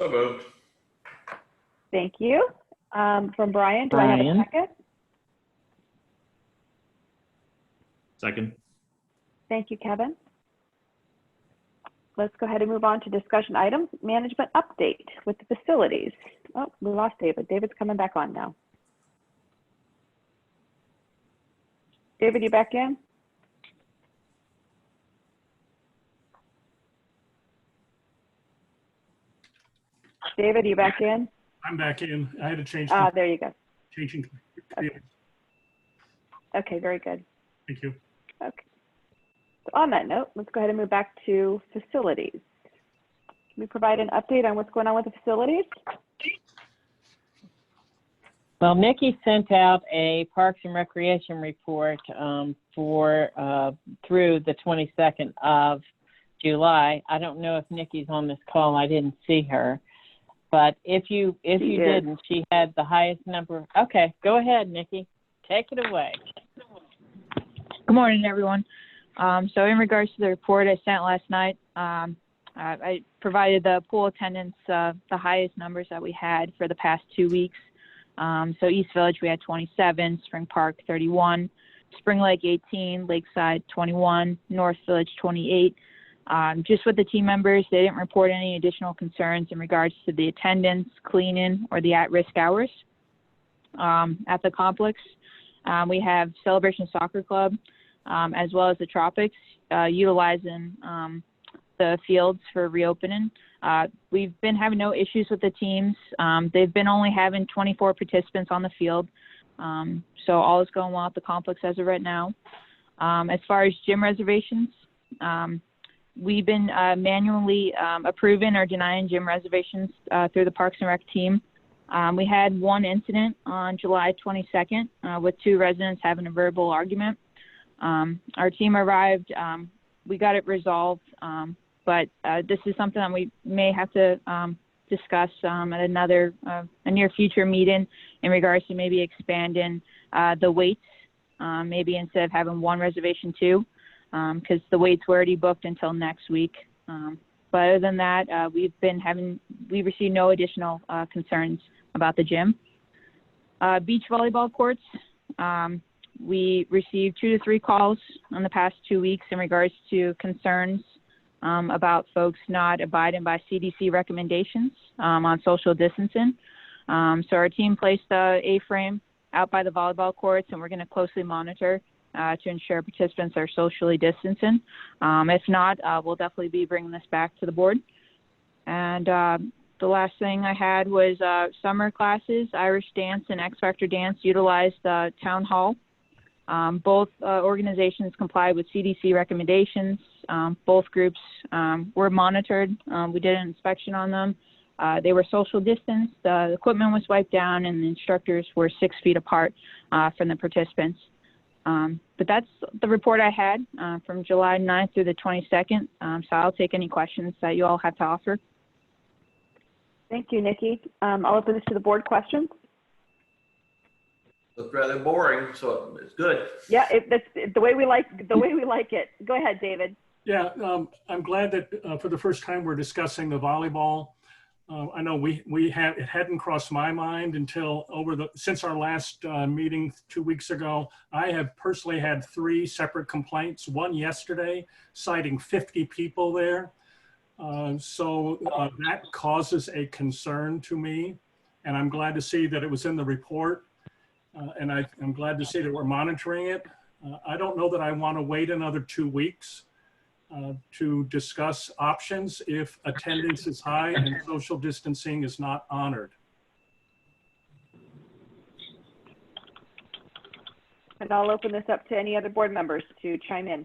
So moved. Thank you. From Brian, do I have a second? Second. Thank you, Kevin. Let's go ahead and move on to discussion items. Management update with the facilities. Oh, we lost David. David's coming back on now. David, you back in? David, you back in? I'm back in. I had to change. There you go. Changing. Okay, very good. Thank you. Okay. So on that note, let's go ahead and move back to facilities. Can we provide an update on what's going on with the facilities? Well, Nikki sent out a Parks and Recreation report through the 22nd of July. I don't know if Nikki's on this call. I didn't see her. But if you didn't, she had the highest number. Okay, go ahead, Nikki. Take it away. Good morning, everyone. So in regards to the report I sent last night, I provided the pool attendance, the highest numbers that we had for the past 2 weeks. So East Village, we had 27, Spring Park, 31, Spring Lake, 18, Lakeside, 21, North Village, 28. Just with the team members, they didn't report any additional concerns in regards to the attendance, cleaning, or the at-risk hours. At the complex, we have Celebration Soccer Club, as well as the Tropics, utilizing the fields for reopening. We've been having no issues with the teams. They've been only having 24 participants on the field. So all is going well at the complex as of right now. As far as gym reservations, we've been manually approving or denying gym reservations through the Parks and Rec team. We had one incident on July 22nd with 2 residents having a verbal argument. Our team arrived, we got it resolved, but this is something that we may have to discuss at another, a near future meeting in regards to maybe expanding the waits, maybe instead of having 1 reservation, 2, because the waits were already booked until next week. But other than that, we received no additional concerns about the gym. Beach volleyball courts, we received 2 to 3 calls in the past 2 weeks in regards to concerns about folks not abiding by CDC recommendations on social distancing. So our team placed a A-frame out by the volleyball courts, and we're going to closely monitor to ensure participants are socially distancing. If not, we'll definitely be bringing this back to the board. And the last thing I had was summer classes, Irish dance and X Factor dance utilized town hall. Both organizations complied with CDC recommendations. Both groups were monitored. We did an inspection on them. They were social distanced. The equipment was wiped down, and the instructors were 6 feet apart from the participants. But that's the report I had from July 9th through the 22nd. So I'll take any questions that you all have to offer. Thank you, Nikki. I'll open this to the board questions. It's rather boring, so it's good. Yeah, that's the way we like it. Go ahead, David. Yeah, I'm glad that for the first time we're discussing the volleyball. I know it hadn't crossed my mind until since our last meeting 2 weeks ago. I have personally had 3 separate complaints. One yesterday, citing 50 people there. So that causes a concern to me, and I'm glad to see that it was in the report. And I'm glad to see that we're monitoring it. I don't know that I want to wait another 2 weeks to discuss options if attendance is high and social distancing is not honored. And I'll open this up to any other board members to chime in.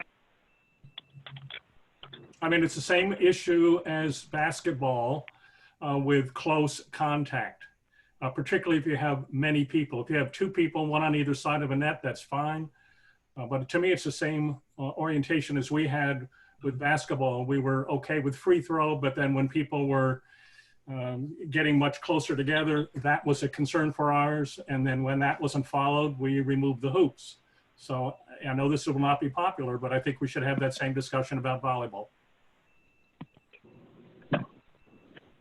I mean, it's the same issue as basketball with close contact. Particularly if you have many people. If you have 2 people, 1 on either side of a net, that's fine. But to me, it's the same orientation as we had with basketball. We were okay with free throw, but then when people were getting much closer together, that was a concern for ours. And then when that wasn't followed, we removed the hoops. So I know this will not be popular, but I think we should have that same discussion about volleyball.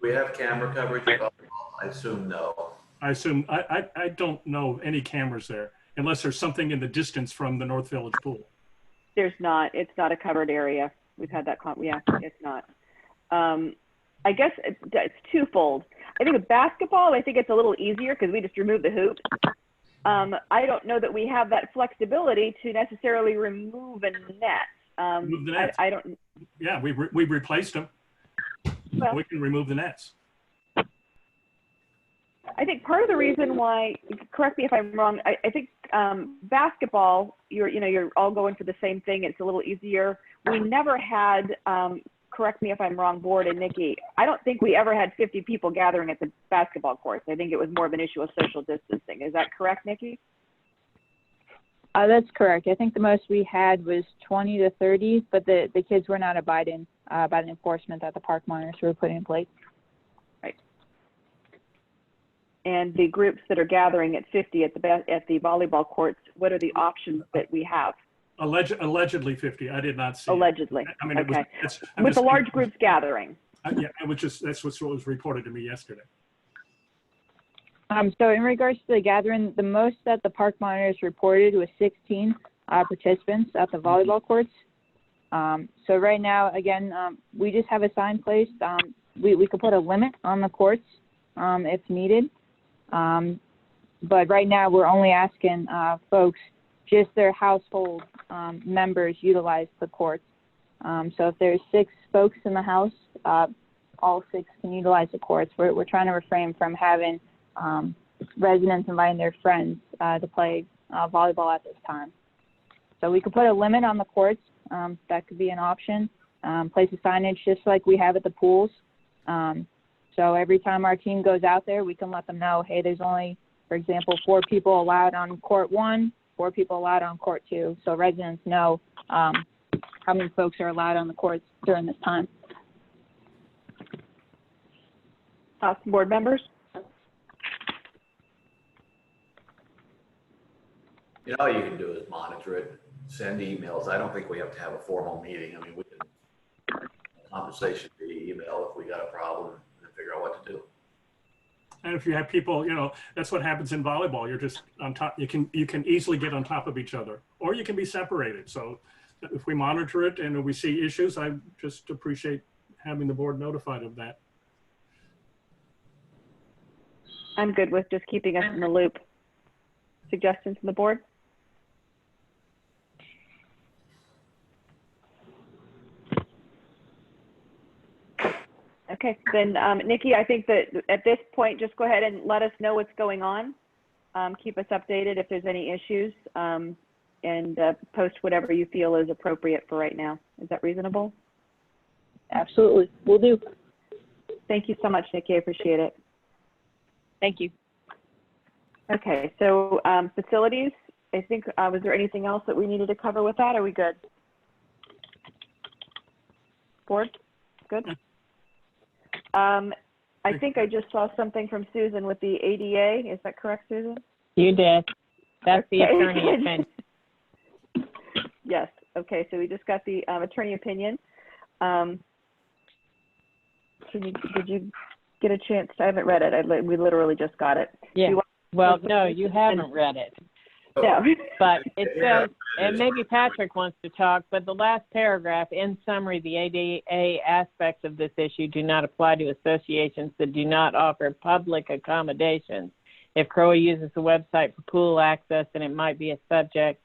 We have camera coverage. I assume no. I assume, I don't know of any cameras there unless there's something in the distance from the North Village pool. There's not. It's not a covered area. We've had that. Yeah, it's not. I guess it's twofold. I think with basketball, I think it's a little easier because we just remove the hoops. I don't know that we have that flexibility to necessarily remove a net. Remove the nets. I don't. Yeah, we replaced them. Well, We can remove the nets. I think part of the reason why, correct me if I'm wrong, I think basketball, you're all going for the same thing. It's a little easier. We never had, correct me if I'm wrong, Board and Nikki, I don't think we ever had 50 people gathering at the basketball courts. I think it was more of an issue of social distancing. Is that correct, Nikki? That's correct. I think the most we had was 20 to 30, but the kids were not abiding by the enforcement that the park monitors were putting in place. Right. And the groups that are gathering at 50 at the volleyball courts, what are the options that we have? Allegedly 50. I did not see. Allegedly. I mean, okay. I'm with just the large groups gathering. Yeah, that's what was reported to me yesterday. So in regards to the gathering, the most that the park monitors reported was 16 participants at the volleyball courts. So right now, again, we just have a sign placed. We could put a limit on the courts if needed. But right now, we're only asking folks, just their household members utilize the courts. So if there's 6 folks in the house, all 6 can utilize the courts. We're trying to refrain from having residents inviting their friends to play volleyball at this time. So we could put a limit on the courts. That could be an option. Place a signage just like we have at the pools. So every time our team goes out there, we can let them know, hey, there's only, for example, 4 people allowed on court 1, 4 people allowed on court 2. So residents know how many folks are allowed on the courts during this time. Board members? All you can do is monitor it, send emails. I don't think we have to have a formal meeting. I mean, we can have a conversation via email if we got a problem and figure out what to do. And if you have people, that's what happens in volleyball. You're just on top. You can easily get on top of each other, or you can be separated. So if we monitor it and we see issues, I just appreciate having the board notified of that. I'm good with just keeping us in the loop. Suggestions from the board? Okay, then Nikki, I think that at this point, just go ahead and let us know what's going on. Keep us updated if there's any issues, and post whatever you feel is appropriate for right now. Is that reasonable? Absolutely, we'll do. Thank you so much, Nikki, I appreciate it. Thank you. Okay, so facilities, I think, was there anything else that we needed to cover with that? Are we good? Board, good? I think I just saw something from Susan with the ADA. Is that correct, Susan? You did. That's the Okay. attorney opinion. Yes. Okay. So we just got the attorney opinion. Did you get a chance? I haven't read it. We literally just got it. Yeah. Well, no, you haven't read it. No. But it says, and maybe Patrick wants to talk, but the last paragraph, in summary, the ADA aspects of this issue do not apply to associations that do not offer public accommodations. If CROA uses the website for pool access, then it might be subject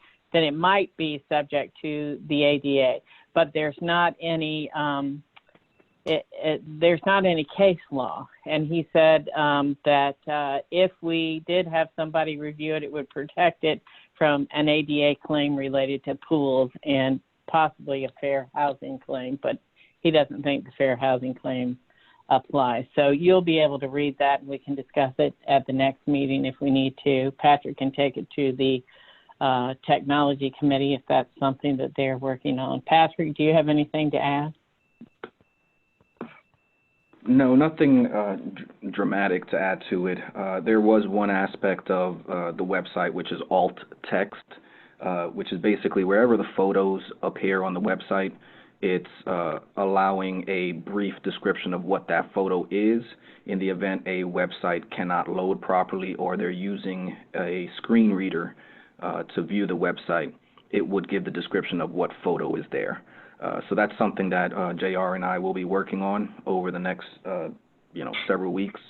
to the ADA. But there's not any there's not any case law. And he said that if we did have somebody review it, it would protect it from an ADA claim related to pools and possibly a fair housing claim, but he doesn't think the fair housing claim applies. So you'll be able to read that, and we can discuss it at the next meeting if we need to. Patrick can take it to the technology committee if that's something that they're working on. Patrick, do you have anything to add? No, nothing dramatic to add to it. There was one aspect of the website, which is alt text, which is basically wherever the photos appear on the website, it's allowing a brief description of what that photo is in the event a website cannot load properly or they're using a screen reader to view the website. It would give the description of what photo is there. So that's something that JR and I will be working on over the next several weeks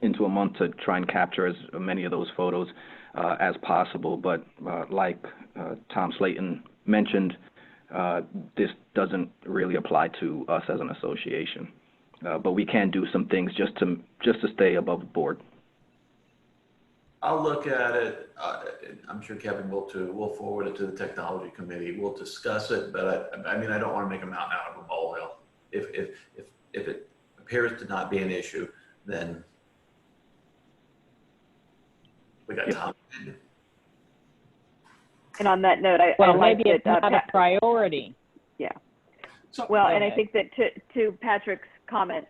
into a month to try and capture as many of those photos as possible. But like Tom Slayton mentioned, this doesn't really apply to us as an association. But we can do some things just to stay above board. I'll look at it. I'm sure Kevin will too. We'll forward it to the technology committee. We'll discuss it, but I mean, I don't want to make a mountain out of a molehill. If it appears to not be an issue, then we got time. And on that note, I Well, like maybe it's that, not a priority. yeah. So, Well, and I think that to Patrick's comment,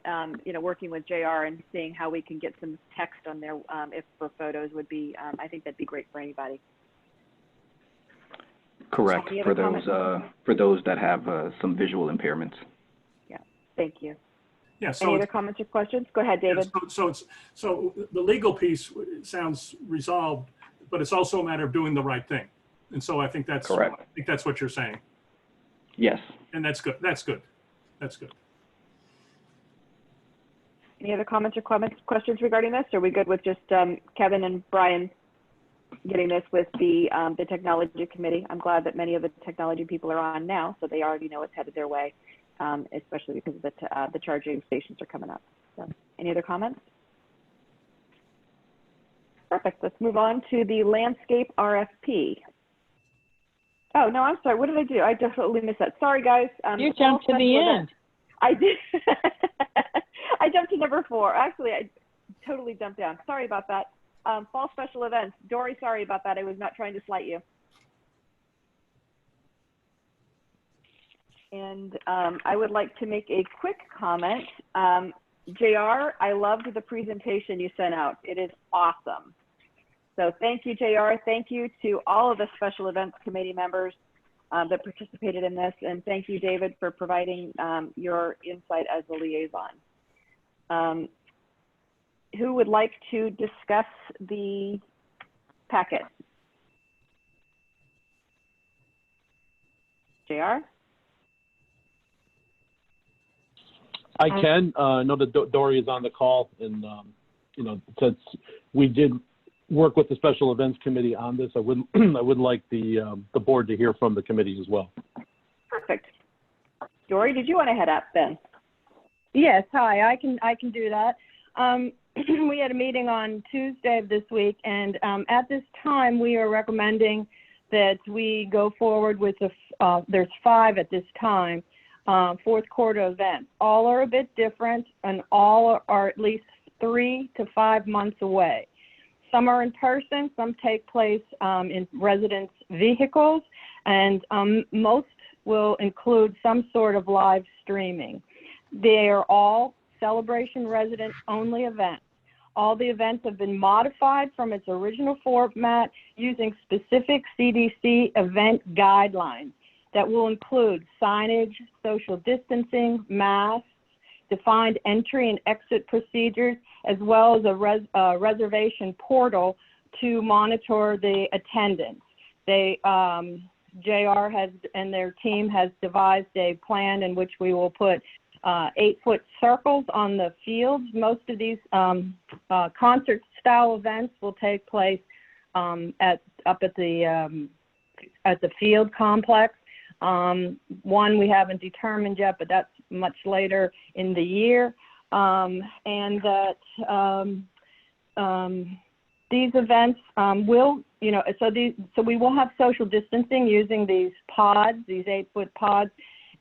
working with JR and seeing how we can get some text on there, if for photos would be, I think that'd be great for anybody. Correct, Any for other those that have some visual impairments. Yeah, thank you. yeah, so Any other comments or questions? Go ahead, David. So the legal piece sounds resolved, but it's also a matter of doing the right thing. And so I think that's Correct. I think that's what you're saying. Yes. And that's good. That's good. That's good. Any other comments or questions regarding this? Or are we good with just Kevin and Brian getting this with the technology committee? I'm glad that many of the technology people are on now, so they already know it's headed their way, especially because the charging stations are coming up. So, any other comments? Perfect. Let's move on to the landscape RFP. Oh, no, I'm sorry. What did I do? I definitely missed that. Sorry, guys. You jumped to the end. I did. I jumped to number 4. Actually, I totally jumped down. Sorry about that. Fall special events. Dory, sorry about that. I was not trying to slight you. And I would like to make a quick comment. JR, I loved the presentation you sent out. It is awesome. So thank you, JR. Thank you to all of the special events committee members that participated in this. And thank you, David, for providing your insight as a liaison. Who would like to discuss the packet? JR? I can. I know that Dory is on the call, and since we did work with the Special Events Committee on this, I would like the board to hear from the committee as well. Perfect. Dory, did you want to head up then? Yes. Hi. I can do that. We had a meeting on Tuesday of this week, and at this time, we are recommending that we go forward with there's 5 at this time. Fourth quarter events. All are a bit different, and all are at least 3 to 5 months away. Some are in person, some take place in residents' vehicles, and most will include some sort of live streaming. They are all celebration resident only events. All the events have been modified from its original format using specific CDC event guidelines that will include signage, social distancing, masks, defined entry and exit procedures, as well as a reservation portal to monitor the attendance. JR has and their team has devised a plan in which we will put 8-foot circles on the fields. Most of these concert-style events will take place up at the field complex. One we haven't determined yet, but that's much later in the year. And that these events will, so we will have social distancing using these pods, these 8-foot pods.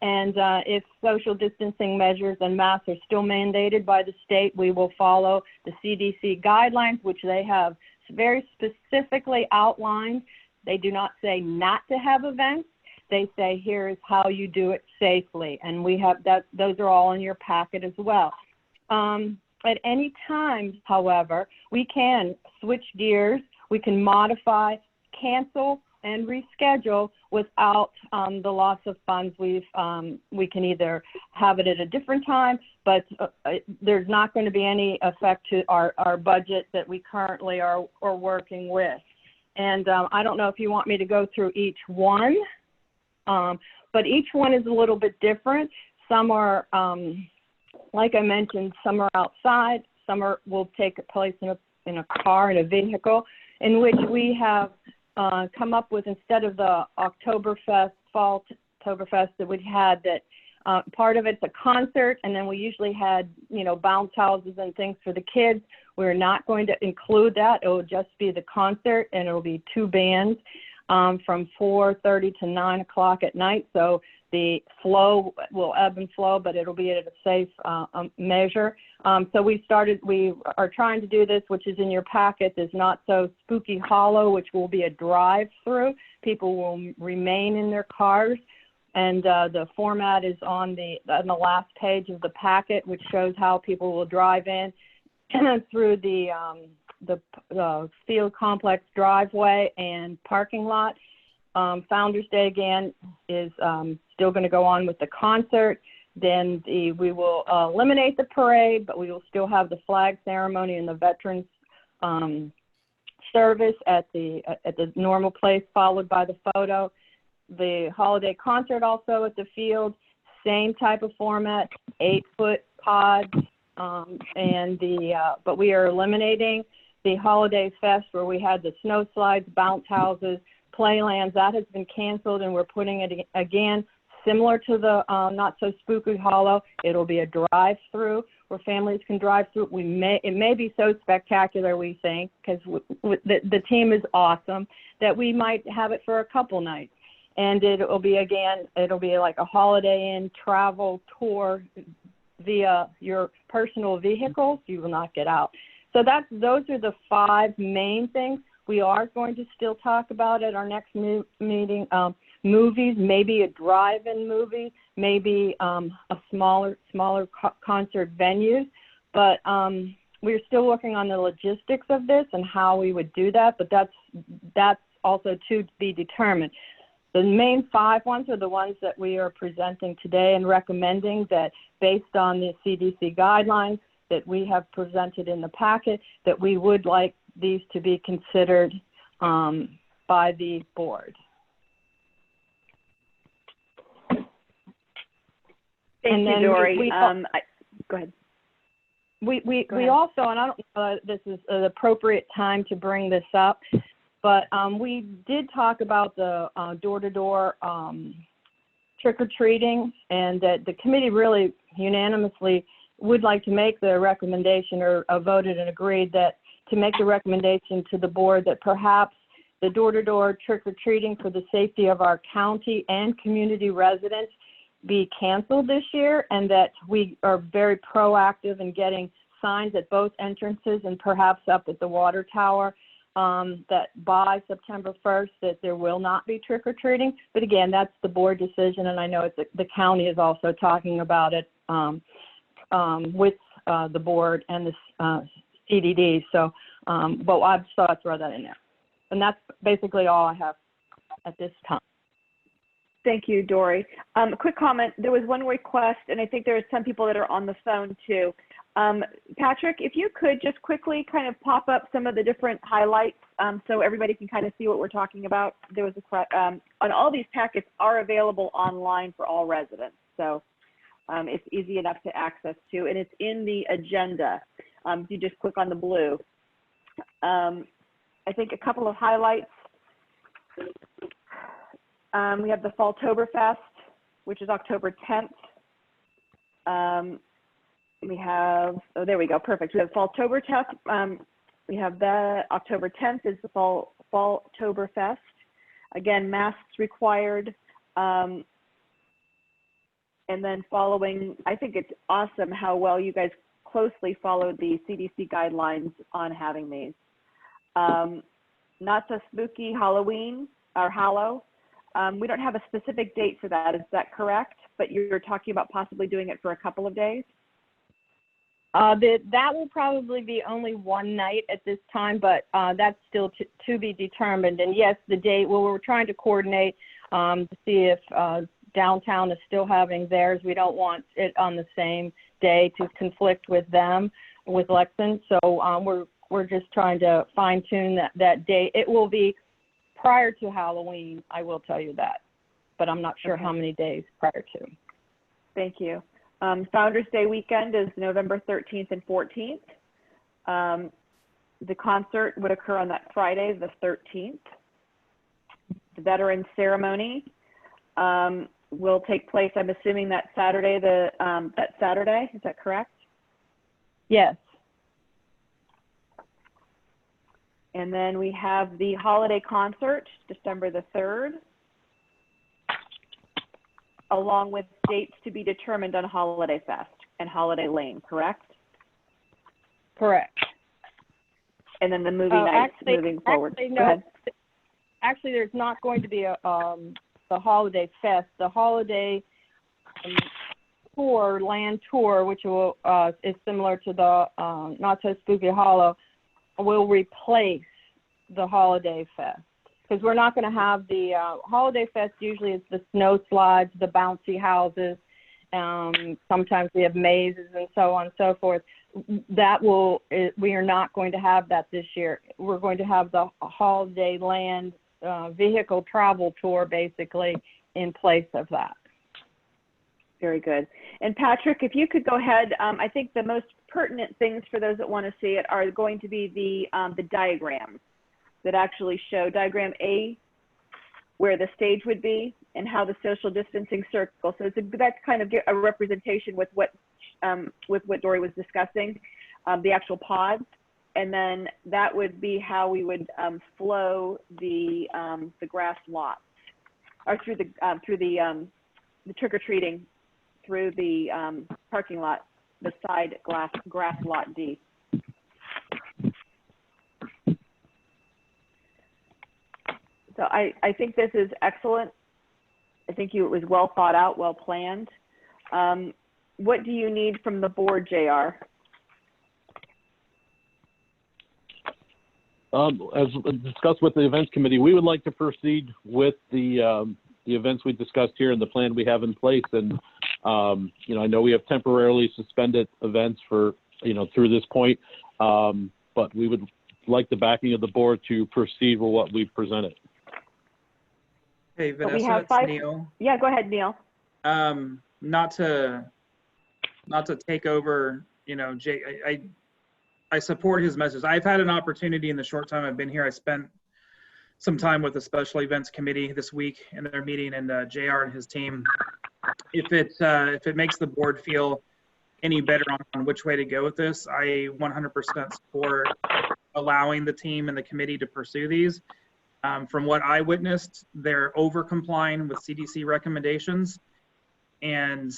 And if social distancing measures and masks are still mandated by the state, we will follow the CDC guidelines, which they have very specifically outlined. They do not say not to have events. They say, here's how you do it safely. And we have that, those are all in your packet as well. At any time, however, we can switch gears, we can modify, cancel, and reschedule without the loss of funds. We can either have it at a different time, but there's not going to be any effect to our budget that we currently are working with. And I don't know if you want me to go through each one, but each one is a little bit different. Some are, like I mentioned, some are outside, some will take place in a car, in a vehicle, in which we have come up with, instead of the Oktoberfest, fall Oktoberfest that we had, that part of it's a concert, and then we usually had, bounce houses and things for the kids. We're not going to include that. It will just be the concert, and it'll be 2 bands from 4:30 to 9 o'clock at night. So the flow will ebb and flow, but it'll be at a safe measure. So we are trying to do this, which is in your packet, is Not So Spooky Hollow, which will be a drive-through. People will remain in their cars. And the format is on the last page of the packet, which shows how people will drive in through the field complex driveway and parking lot. Founders Day, again, is still going to go on with the concert. Then we will eliminate the parade, but we will still have the flag ceremony and the veterans service at the normal place, followed by the photo. The holiday concert also at the field, same type of format, 8-foot pods, but we are eliminating the holiday fest where we had the snow slides, bounce houses, playlands. That has been canceled, and we're putting it again similar to the Not So Spooky Hollow. It'll be a drive-through where families can drive through. It may be so spectacular, we think, because the team is awesome, that we might have it for a couple nights. And it'll be like a Holiday Inn travel tour via your personal vehicles. You will not get out. So those are the 5 main things. We are going to still talk about at our next meeting, movies, maybe a drive-in movie, maybe a smaller concert venues. But we're still working on the logistics of this and how we would do that. But that's also to be determined. The main 5 ones are the ones that we are presenting today and recommending that, based on the CDC guidelines that we have presented in the packet, that we would like these to be considered by the board. Thank you, Dory. Go ahead. We also, and I don't know if this is an appropriate time to bring this up, but we did talk about the door-to-door trick-or-treating, and that the committee really unanimously would like to make the recommendation, or voted and agreed that to make the recommendation to the board that perhaps the door-to-door trick-or-treating for the safety of our county and community residents be canceled this year, and that we are very proactive in getting signs at both entrances and perhaps up at the water tower, that by September 1st that there will not be trick-or-treating. But again, that's the board decision, and I know the county is also talking about it with the board and the CDD. So, but I just thought I'd throw that in there. And that's basically all I have at this time. Thank you, Dory. A quick comment. There was one request, and I think there are some people that are on the phone too. Patrick, if you could just quickly kind of pop up some of the different highlights so everybody can kind of see what we're talking about. There was and all these packets are available online for all residents. So it's easy enough to access to, and it's in the agenda. You just click on the blue. I think a couple of highlights. We have the Falltoberfest, which is October 10th. We have, oh, there we go, perfect. We have Falltoberfest. We have the October 10th is the Falltoberfest. Again, masks required. And then following, I think it's awesome how well you guys closely followed the CDC guidelines on having these. Not So Spooky Halloween, or Hallow. We don't have a specific date for that, is that correct? But you're talking about possibly doing it for a couple of days? That will probably be only one night at this time, but that's still to be determined. And yes, the date, well, we're trying to coordinate to see if downtown is still having theirs. We don't want it on the same day to conflict with them, with Lexington. So we're just trying to fine tune that date. It will be prior to Halloween, I will tell you that, but I'm not sure how many days prior to. Thank you. Founders Day weekend is November 13th and 14th. The concert would occur on that Friday, the 13th. The veteran ceremony will take place, I'm assuming, that Saturday, that Saturday, is that correct? Yes. And then we have the holiday concert, December the 3rd, along with dates to be determined on Holiday Fest and Holiday Lane, correct? Correct. And then the movie nights moving forward. Actually, no, actually, there's not going to be the Holiday Fest. The Holiday tour, land tour, which will is similar to the Not So Spooky Hollow, will replace the Holiday Fest. Because we're not going to have the Holiday Fest. Usually it's the snow slides, the bouncy houses. Sometimes we have mazes and so on and so forth. We are not going to have that this year. We're going to have the Holiday Land vehicle travel tour basically in place of that. Very good. And Patrick, if you could go ahead, I think the most pertinent things for those that want to see it are going to be the diagrams that actually show diagram A, where the stage would be and how the social distancing circle. So that's kind of a representation with what Dory was discussing, the actual pods. And then that would be how we would flow the grass lots, or through the trick-or-treating through the parking lot, the side grass lot D. So I think this is excellent. I think it was well thought out, well planned. What do you need from the board, JR? As discussed with the events committee, we would like to proceed with the events we discussed here and the plan we have in place. And I know we have temporarily suspended events for through this point, but we would like the backing of the board to proceed with what we've presented. Hey, Vanessa, we have it's Neil. Yeah, go ahead, Neil. Not to take over, Jay, I support his message. I've had an opportunity in the short time I've been here. I spent some time with the special events committee this week in their meeting, and JR and his team. If it makes the board feel any better on which way to go with this, I 100% support allowing the team and the committee to pursue these. From what I witnessed, they're over complying with CDC recommendations. And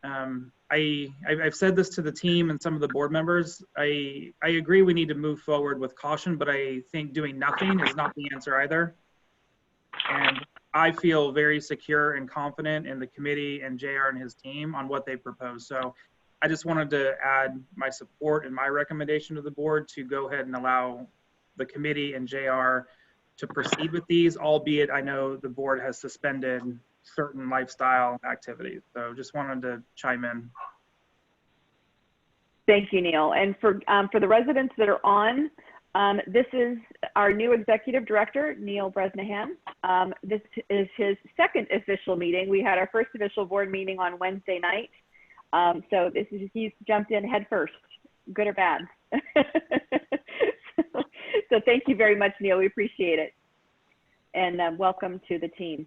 I've said this to the team and some of the board members. I agree we need to move forward with caution, but I think doing nothing is not the answer either. And I feel very secure and confident in the committee and JR and his team on what they propose. So I just wanted to add my support and my recommendation to the board to go ahead and allow the committee and JR to proceed with these, albeit I know the board has suspended certain lifestyle activities. So just wanted to chime in. Thank you, Neil. And for the residents that are on, this is our new executive director, Neil Bresnahan. This is his second official meeting. We had our first official board meeting on Wednesday night. So he's jumped in head first, good or bad. So thank you very much, Neil. We appreciate it. And welcome to the team.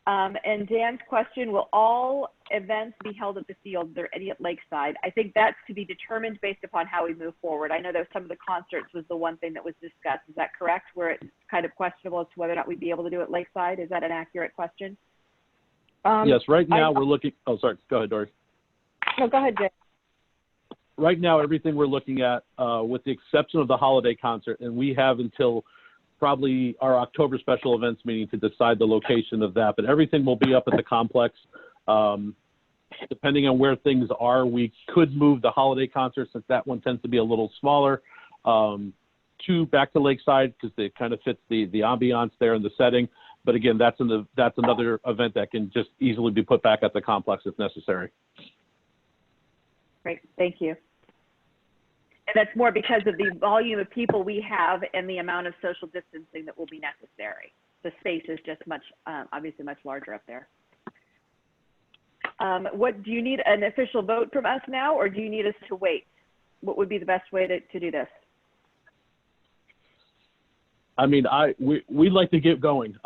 And Dan's question, will all events be held at the field? They're any at Lakeside? I think that's to be determined based upon how we move forward. I know that some of the concerts was the one thing that was discussed. Is that correct? Where it's kind of questionable as to whether or not we'd be able to do it Lakeside. Is that an accurate question? Yes, right now we're looking, oh, sorry, go ahead, Dory. No, go ahead, Jay. Right now, everything we're looking at, with the exception of the holiday concert, and we have until probably our October special events meeting to decide the location of that, but everything will be up at the complex. depending on where things are, we could move the holiday concert, since that one tends to be a little smaller, back to Lakeside, because it kind of fits the ambiance there and the setting. But again, that's another event that can just easily be put back at the complex if necessary. Great, thank you. And that's more because of the volume of people we have and the amount of social distancing that will be necessary. The space is just obviously much larger up there. What do you need an official vote from us now, or do you need us to wait? What would be the best way to do this? I mean, we'd like to get going.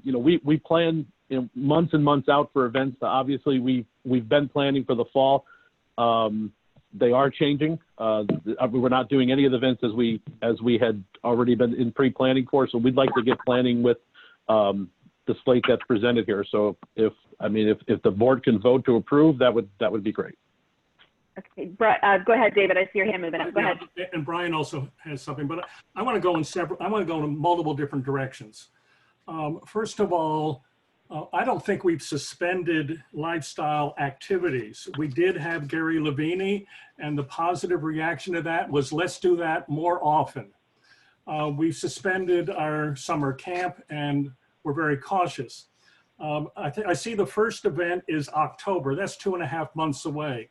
We plan months and months out for events. Obviously, we've been planning for the fall. They are changing. We're not doing any of the events as we had already been in pre-planning for. So we'd like to get planning with the slate that's presented here. So if the board can vote to approve, that would be great. Okay, go ahead, David. I see your hand moving up. Go ahead. And Brian also has something, but I want to go in multiple different directions. First of all, I don't think we've suspended lifestyle activities. We did have Gary Levine, and the positive reaction to that was, let's do that more often. We've suspended our summer camp, and we're very cautious. I see the first event is October. That's 2.5 months away.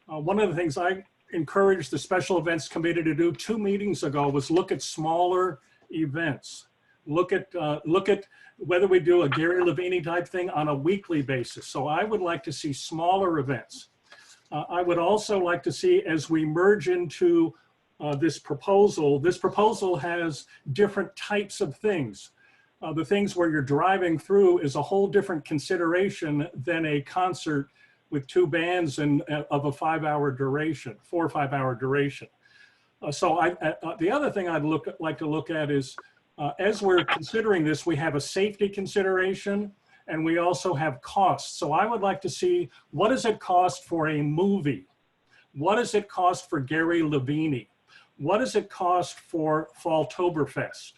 One of the things I encouraged the Special Events Committee to do 2 meetings ago was look at smaller events. Look at whether we do a Gary Levine type thing on a weekly basis. So I would like to see smaller events. I would also like to see, as we merge into this proposal has different types of things. The things where you're driving through is a whole different consideration than a concert with 2 bands and of a 5-hour duration, 4 or 5 hour duration. The other thing I'd like to look at is, as we're considering this, we have a safety consideration and we also have costs. So I would like to see, what does it cost for a movie? What does it cost for Gary Levine? What does it cost for Falltoberfest?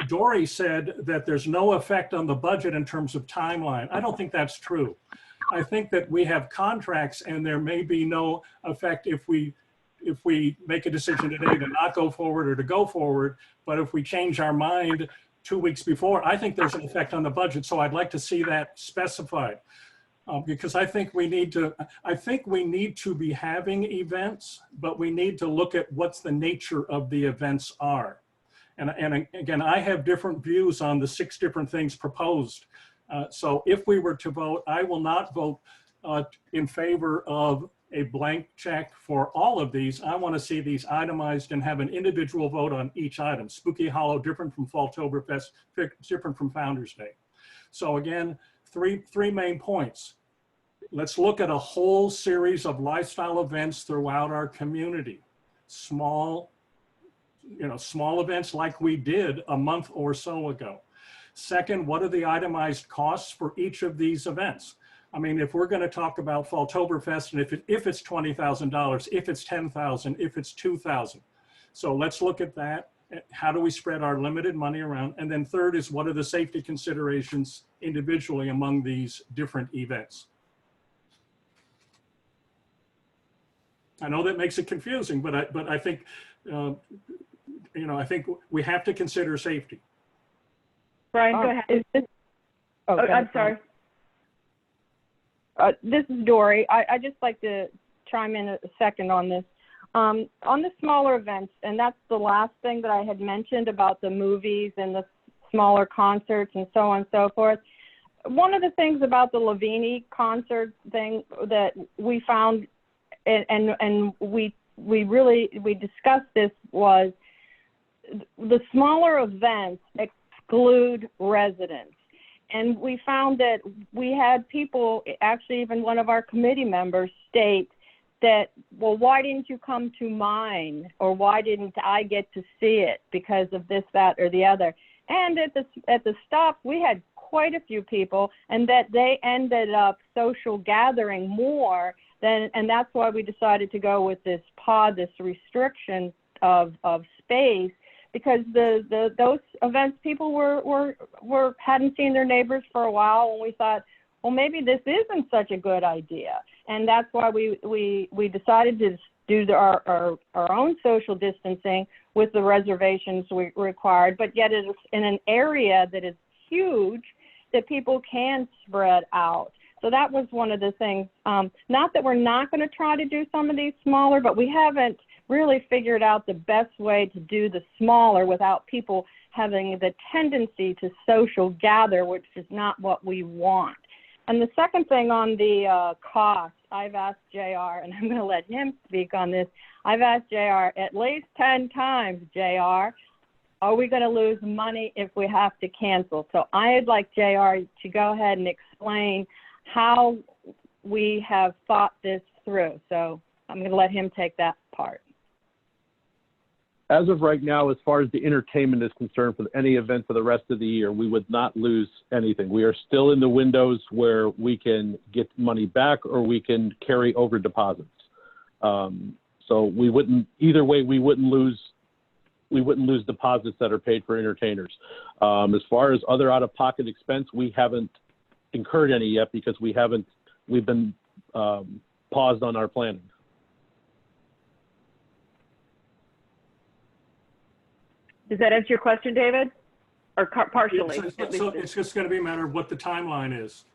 Dory said that there's no effect on the budget in terms of timeline. I don't think that's true. I think that we have contracts and there may be no effect if we make a decision today to not go forward or to go forward, but if we change our mind 2 weeks before, I think there's an effect on the budget. So I'd like to see that specified, because I think we need to be having events, but we need to look at what's the nature of the events are. And again, I have different views on the 6 different things proposed. So if we were to vote, I will not vote in favor of a blank check for all of these. I want to see these itemized and have an individual vote on each item. Spooky Hollow, different from Falltoberfest, different from Founders Day. So again, three main points. Let's look at a whole series of lifestyle events throughout our community. Small events like we did a month or so ago. Second, what are the itemized costs for each of these events? I mean, if we're going to talk about Falltoberfest, and if it's $20,000, if it's $10,000, if it's $2,000. So let's look at that. How do we spread our limited money around? And then third is, what are the safety considerations individually among these different events? I know that makes it confusing, but I think, I think we have to consider safety. Brian, go ahead. I'm sorry. This is Dory. I just like to chime in a second on this. On the smaller events, and that's the last thing that I had mentioned about the movies and the smaller concerts and so on and so forth. One of the things about the Levine concert thing that we found, and we discussed this, was the smaller events exclude residents. And we found that we had people, actually even one of our committee members, state that, well, why didn't you come to mine? Or why didn't I get to see it because of this, that, or the other? And at the stop, we had quite a few people, and that they ended up social gathering more than, and that's why we decided to go with this pod, this restriction of space, because those events, people hadn't seen their neighbors for a while, and we thought, well, maybe this isn't such a good idea. And that's why we decided to do our own social distancing with the reservations we required, but yet it's in an area that is huge that people can spread out. So that was one of the things, not that we're not going to try to do some of these smaller, but we haven't really figured out the best way to do the smaller without people having the tendency to social gather, which is not what we want. And the second thing on the cost, I've asked JR, and I'm going to let him speak on this. I've asked JR at least 10 times, JR, are we going to lose money if we have to cancel? So I'd like JR to go ahead and explain how we have thought this through. So I'm going to let him take that part. As of right now, as far as the entertainment is concerned, for any event for the rest of the year, we would not lose anything. We are still in the windows where we can get money back or we can carry over deposits. So we wouldn't, either way, we wouldn't lose deposits that are paid for entertainers. As far as other out-of-pocket expense, we haven't incurred any yet because we've been paused on our planning. Does that answer your question, David? Or partially? So it's just going to be a matter of what the timeline is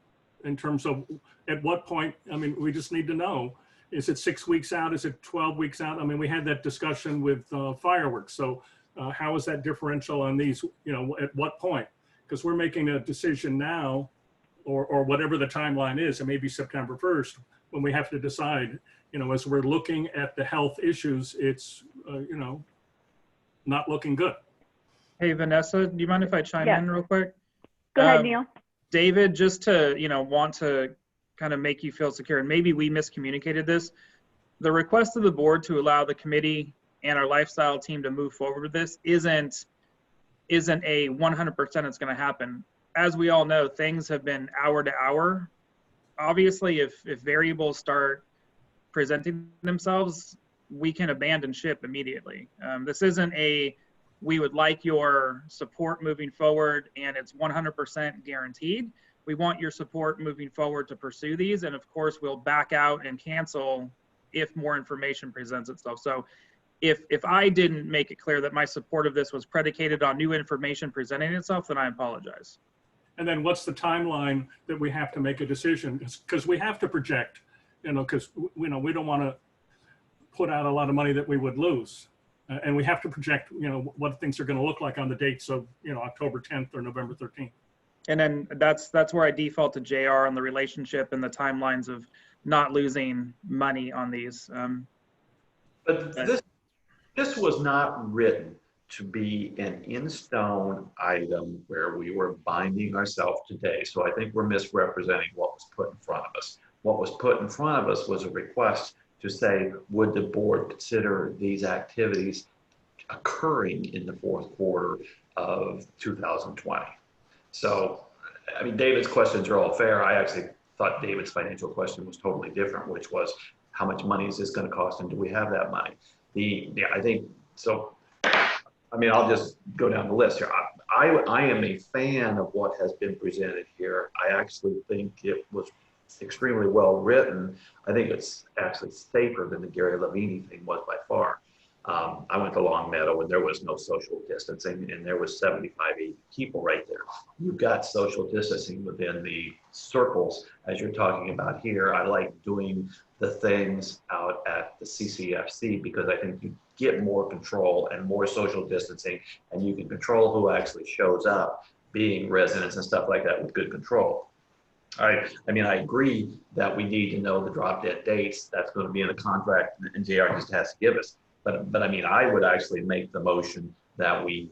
in terms of at what point. I mean, we just need to know, is it 6 weeks out? Is it 12 weeks out? I mean, we had that discussion with fireworks. So how is that differential on these, you know, at what point? Because we're making a decision now or whatever the timeline is, it may be September 1st when we have to decide, you know, as we're looking at the health issues, it's, you know, not looking good. Hey, Vanessa, do you mind if I chime in real quick? Go ahead, Neil. David, just to, you know, want to kind of make you feel secure, and maybe we miscommunicated this. The request of the board to allow the committee and our lifestyle team to move forward with this isn't a 100% it's going to happen. As we all know, things have been hour to hour. Obviously, if variables start presenting themselves, we can abandon ship immediately. This isn't we would like your support moving forward and it's 100% guaranteed. We want your support moving forward to pursue these. And of course, we'll back out and cancel if more information presents itself. So if I didn't make it clear that my support of this was predicated on new information presenting itself, then I apologize. And then what's the timeline that we have to make a decision? Because we have to project, you know, because, you know, we don't want to put out a lot of money that we would lose. And we have to project, you know, what things are going to look like on the dates of, you know, October 10th or November 13th. And then that's where I default to JR on the relationship and the timelines of not losing money on these. But this was not written to be an in-stone item where we were binding ourselves today. So I think we're misrepresenting what was put in front of us. What was put in front of us was a request to say, would the board consider these activities occurring in the fourth quarter of 2020? So, I mean, David's questions are all fair. I actually thought David's financial question was totally different, which was how much money is this going to cost and do we have that money? I think, so, I mean, I'll just go down the list here. I am a fan of what has been presented here. I actually think it was extremely well written. I think it's actually safer than the Gary Levine thing was by far. I went to Long Meadow and there was no social distancing and there was 75, 80 people right there. You've got social distancing within the circles as you're talking about here. I like doing the things out at the CCFC because I think you get more control and more social distancing and you can control who actually shows up, being residents and stuff like that with good control. I mean, I agree that we need to know the drop dead dates. That's going to be in the contract and JR just has to give us. But I mean, I would actually make the motion that we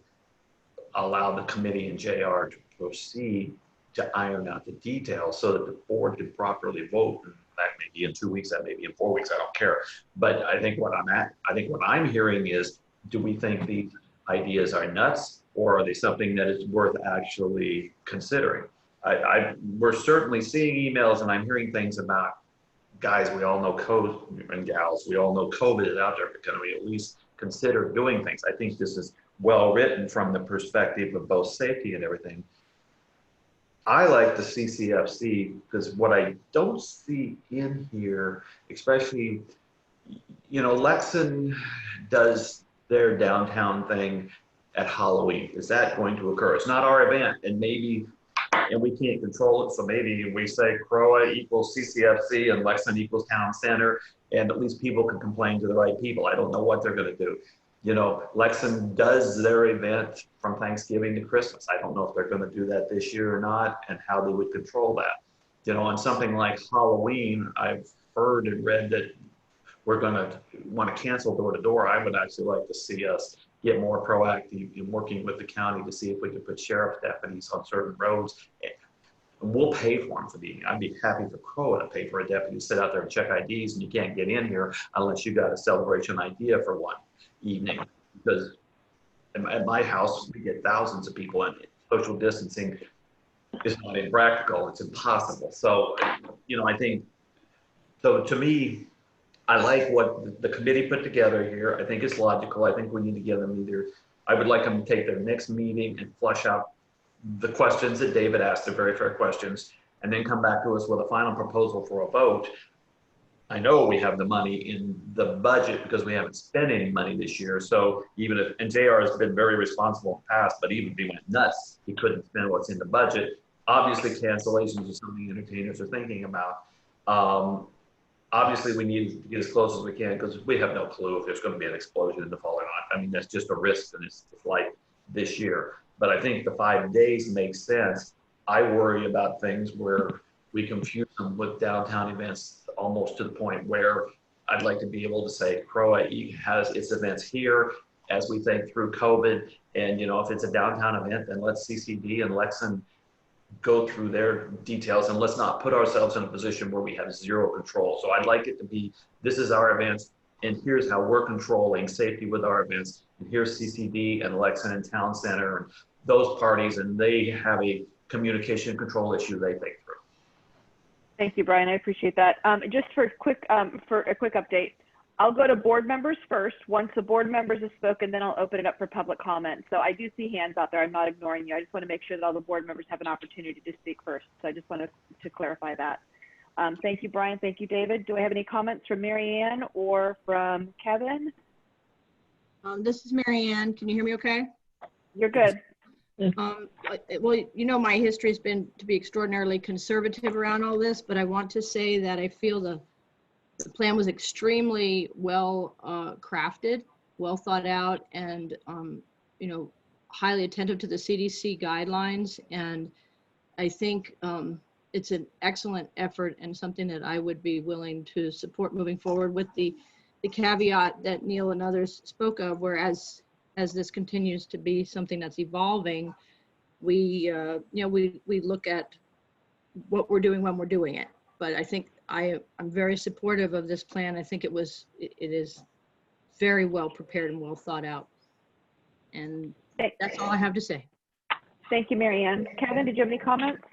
allow the committee and JR to proceed to iron out the details so that the board can properly vote. And that may be in 2 weeks, that may be in 4 weeks, I don't care. But I think what I'm hearing is, do we think these ideas are nuts or are they something that is worth actually considering? We're certainly seeing emails and I'm hearing things about, guys, we all know COVID, and gals, we all know COVID is out there, but can we at least consider doing things? I think this is well written from the perspective of both safety and everything. I like the CCFC because what I don't see in here, especially, Lexington does their downtown thing at Halloween. Is that going to occur? It's not our event, and we can't control it. So maybe we say CROA equals CCFC and Lexington equals town center, and at least people can complain to the right people. I don't know what they're going to do. Lexington does their event from Thanksgiving to Christmas. I don't know if they're going to do that this year or not, and how they would control that. On something like Halloween, I've heard and read that we're going to want to cancel door to door. I would actually like to see us get more proactive in working with the county to see if we can put sheriff's deputies on certain roads. And we'll pay for them I'd be happy for CROA to pay for a deputy to sit out there and check IDs, and you can't get in here unless you got a celebration idea for one evening. Because at my house, we get thousands of people, and social distancing is not impractical, it's impossible. So, I think, so to me, I like what the committee put together here. I think it's logical. I think we need to give them I would like them to take their next meeting and flush out the questions that David asked, the very fair questions, and then come back to us with a final proposal for a vote. I know we have the money in the budget because we haven't spent any money this year. So even if, and JR has been very responsible in the past, but even if he went nuts, he couldn't spend what's in the budget. Obviously, cancellations is something entertainers are thinking about. Obviously, we need to get as close as we can because we have no clue if there's going to be an explosion in the fall or not. I mean, that's just a risk, and it's like this year. But I think the 5 days makes sense. I worry about things where we confuse them with downtown events almost to the point where I'd like to be able to say CROA has its events here as we think through COVID. And, if it's a downtown event, then let's CCD and Lexington go through their details, and let's not put ourselves in a position where we have zero control. So I'd like it to be, this is our events, and here's how we're controlling safety with our events. And here's CCD and Lexington Town Center and those parties, and they have a communication control issue they think through. Thank you, Brian. I appreciate that. Just for a quick update, I'll go to board members first. Once the board members have spoken, then I'll open it up for public comment. So I do see hands out there. I'm not ignoring you. I just want to make sure that all the board members have an opportunity to speak first. So I just wanted to clarify that. Thank you, Brian. Thank you, David. Do I have any comments from Mary Ann or from Kevin? This is Mary Ann. Can you hear me okay? You're good. Well, my history has been to be extraordinarily conservative around all this, but I want to say that I feel the plan was extremely well crafted, well thought out, and highly attentive to the CDC guidelines. And I think it's an excellent effort and something that I would be willing to support moving forward, with the caveat that Neil and others spoke of, whereas as this continues to be something that's evolving, we look at what we're doing when we're doing it. But I think I'm very supportive of this plan. I think it is very well prepared and well thought out. And that's all I have to say. Thank you, Mary Ann. Kevin, did you have any comments?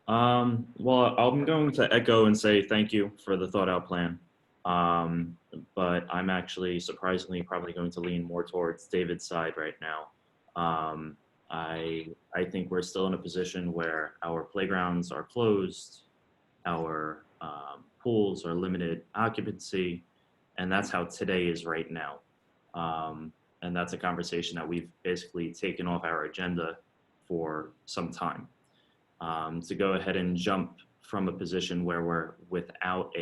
Well, I'm going to echo and say thank you for the thought out plan. But I'm actually surprisingly probably going to lean more towards David's side right now. I think we're still in a position where our playgrounds are closed, our pools are limited occupancy, and that's how today is right now. And that's a conversation that we've basically taken off our agenda for some time. To go ahead and jump from a position where we're without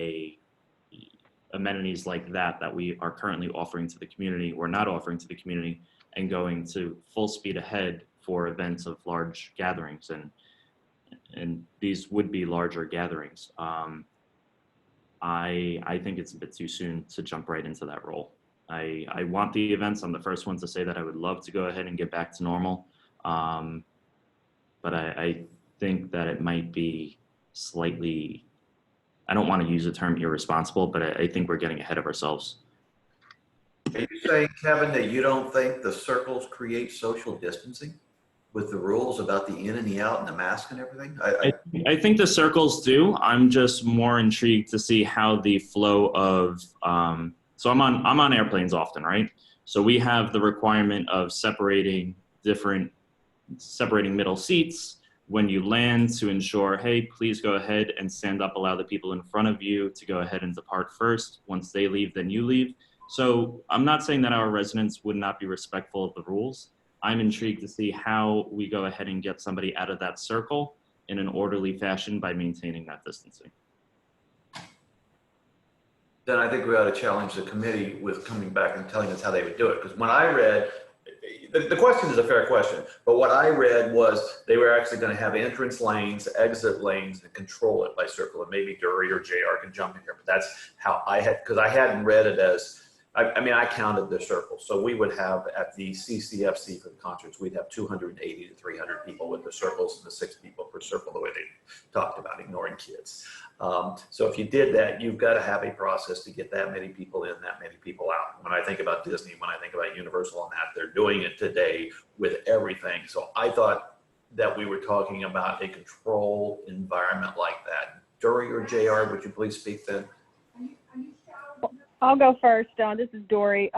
amenities like that we are currently offering to the community, we're not offering to the community, and going to full speed ahead for events of large gatherings, and these would be larger gatherings. I think it's a bit too soon to jump right into that role. I want the events. I'm the first one to say that I would love to go ahead and get back to normal. But I think that it might be slightly, I don't want to use the term irresponsible, but I think we're getting ahead of ourselves. Are you saying, Kevin, that you don't think the circles create social distancing with the rules about the in and the out and the mask and everything? I think the circles do. I'm just more intrigued to see how the flow of, so I'm on airplanes often, right? So we have the requirement of separating middle seats. when you land to ensure, hey, please go ahead and stand up, allow the people in front of you to go ahead and depart first. Once they leave, then you leave. So I'm not saying that our residents would not be respectful of the rules. I'm intrigued to see how we go ahead and get somebody out of that circle in an orderly fashion by maintaining that distancing. Then I think we ought to challenge the committee with coming back and telling us how they would do it. Because when I read, the question is a fair question, but what I read was they were actually going to have entrance lanes, exit lanes, and control it by circle. And maybe Dury or JR can jump in here, but that's how I had, because I hadn't read it as, I mean, I counted the circles. So we would have at the CCFC for the concerts, we'd have 280 to 300 people with the circles and the 6 people per circle, the way they talked about ignoring kids. So if you did that, you've got to have a process to get that many people in, that many people out. When I think about Disney, when I think about Universal and that, they're doing it today with everything. So I thought that we were talking about a control environment like that. Dury or JR, would you please speak then? I'll go first. This is Dory.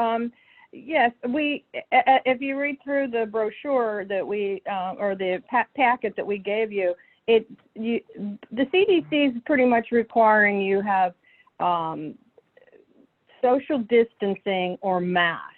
Yes, if you read through the brochure that we, or the packet that we gave you, the CDC is pretty much requiring you have social distancing or masks.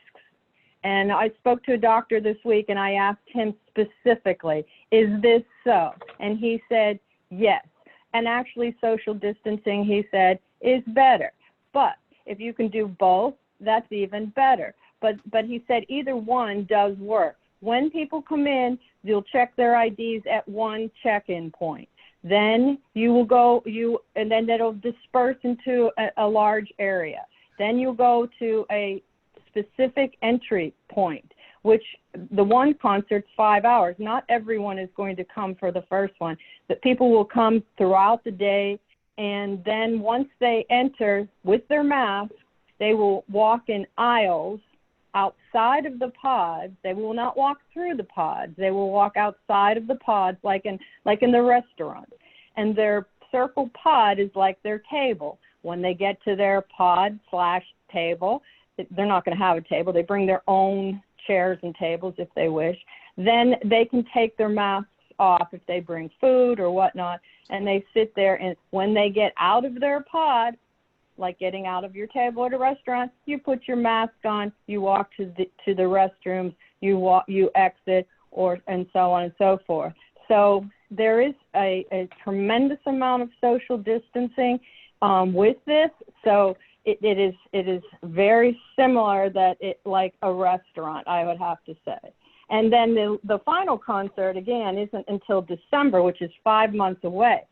And I spoke to a doctor this week and I asked him specifically, is this so? And he said, yes. And actually social distancing, he said, is better. But if you can do both, that's even better. But he said either one does work. When people come in, you'll check their IDs at one check-in point. Then you will go, and then it'll disperse into a large area. Then you'll go to a specific entry point, which the one concert's 5 hours. Not everyone is going to come for the first one, but people will come throughout the day. And then once they enter with their masks, they will walk in aisles outside of the pods. They will not walk through the pods. They will walk outside of the pods like in the restaurant. And their circle pod is like their table. When they get to their pod/table, they're not going to have a table. They bring their own chairs and tables if they wish. Then they can take their masks off if they bring food or whatnot, and they sit there. And when they get out of their pod, like getting out of your table at a restaurant, you put your mask on, you walk to the restrooms, you exit, and so on and so forth. So there is a tremendous amount of social distancing with this. So it is very similar like a restaurant, I would have to say. And then the final concert, again, isn't until December, which is 5 months away.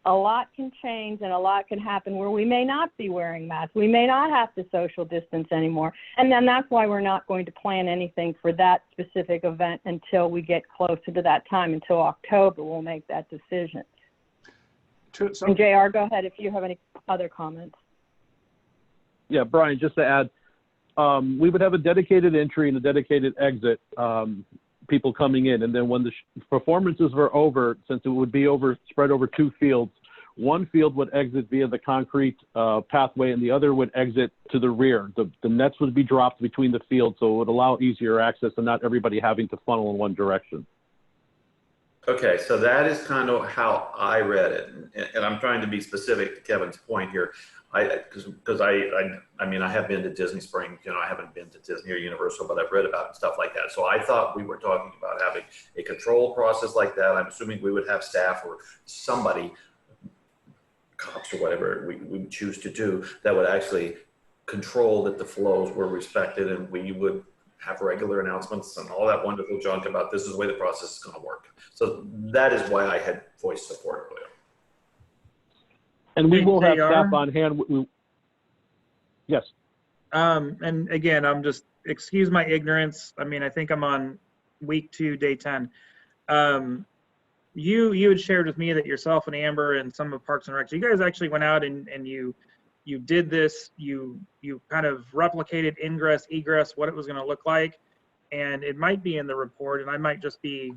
A lot can change and a lot can happen where we may not be wearing masks. We may not have to social distance anymore. And then that's why we're not going to plan anything for that specific event until we get closer to that time, until October. We'll make that decision. And JR, go ahead if you have any other comments. Yeah, Brian, just to add, we would have a dedicated entry and a dedicated exit, people coming in. And then when the performances were over, since it would be spread over 2 fields, one field would exit via the concrete pathway and the other would exit to the rear. The nets would be dropped between the fields, so it would allow easier access and not everybody having to funnel in one direction. Okay, so that is kind of how I read it. And I'm trying to be specific to Kevin's point here. Because I mean, I have been to Disney Springs, I haven't been to Disney or Universal, but I've read about it and stuff like that. So I thought we were talking about having a control process like that. I'm assuming we would have staff or somebody, cops or whatever we would choose to do, that would actually control that the flows were respected, and we would have regular announcements and all that wonderful junk about this is the way the process is going to work. So that is why I had voiced support earlier. And we will have staff on hand. Yes. And again, excuse my ignorance. I mean, I think I'm on week 2, day 10. You had shared with me that yourself and Amber and some of Parks and Rec, you guys actually went out and you did this, you kind of replicated ingress, egress, what it was going to look like. And it might be in the report and I might just be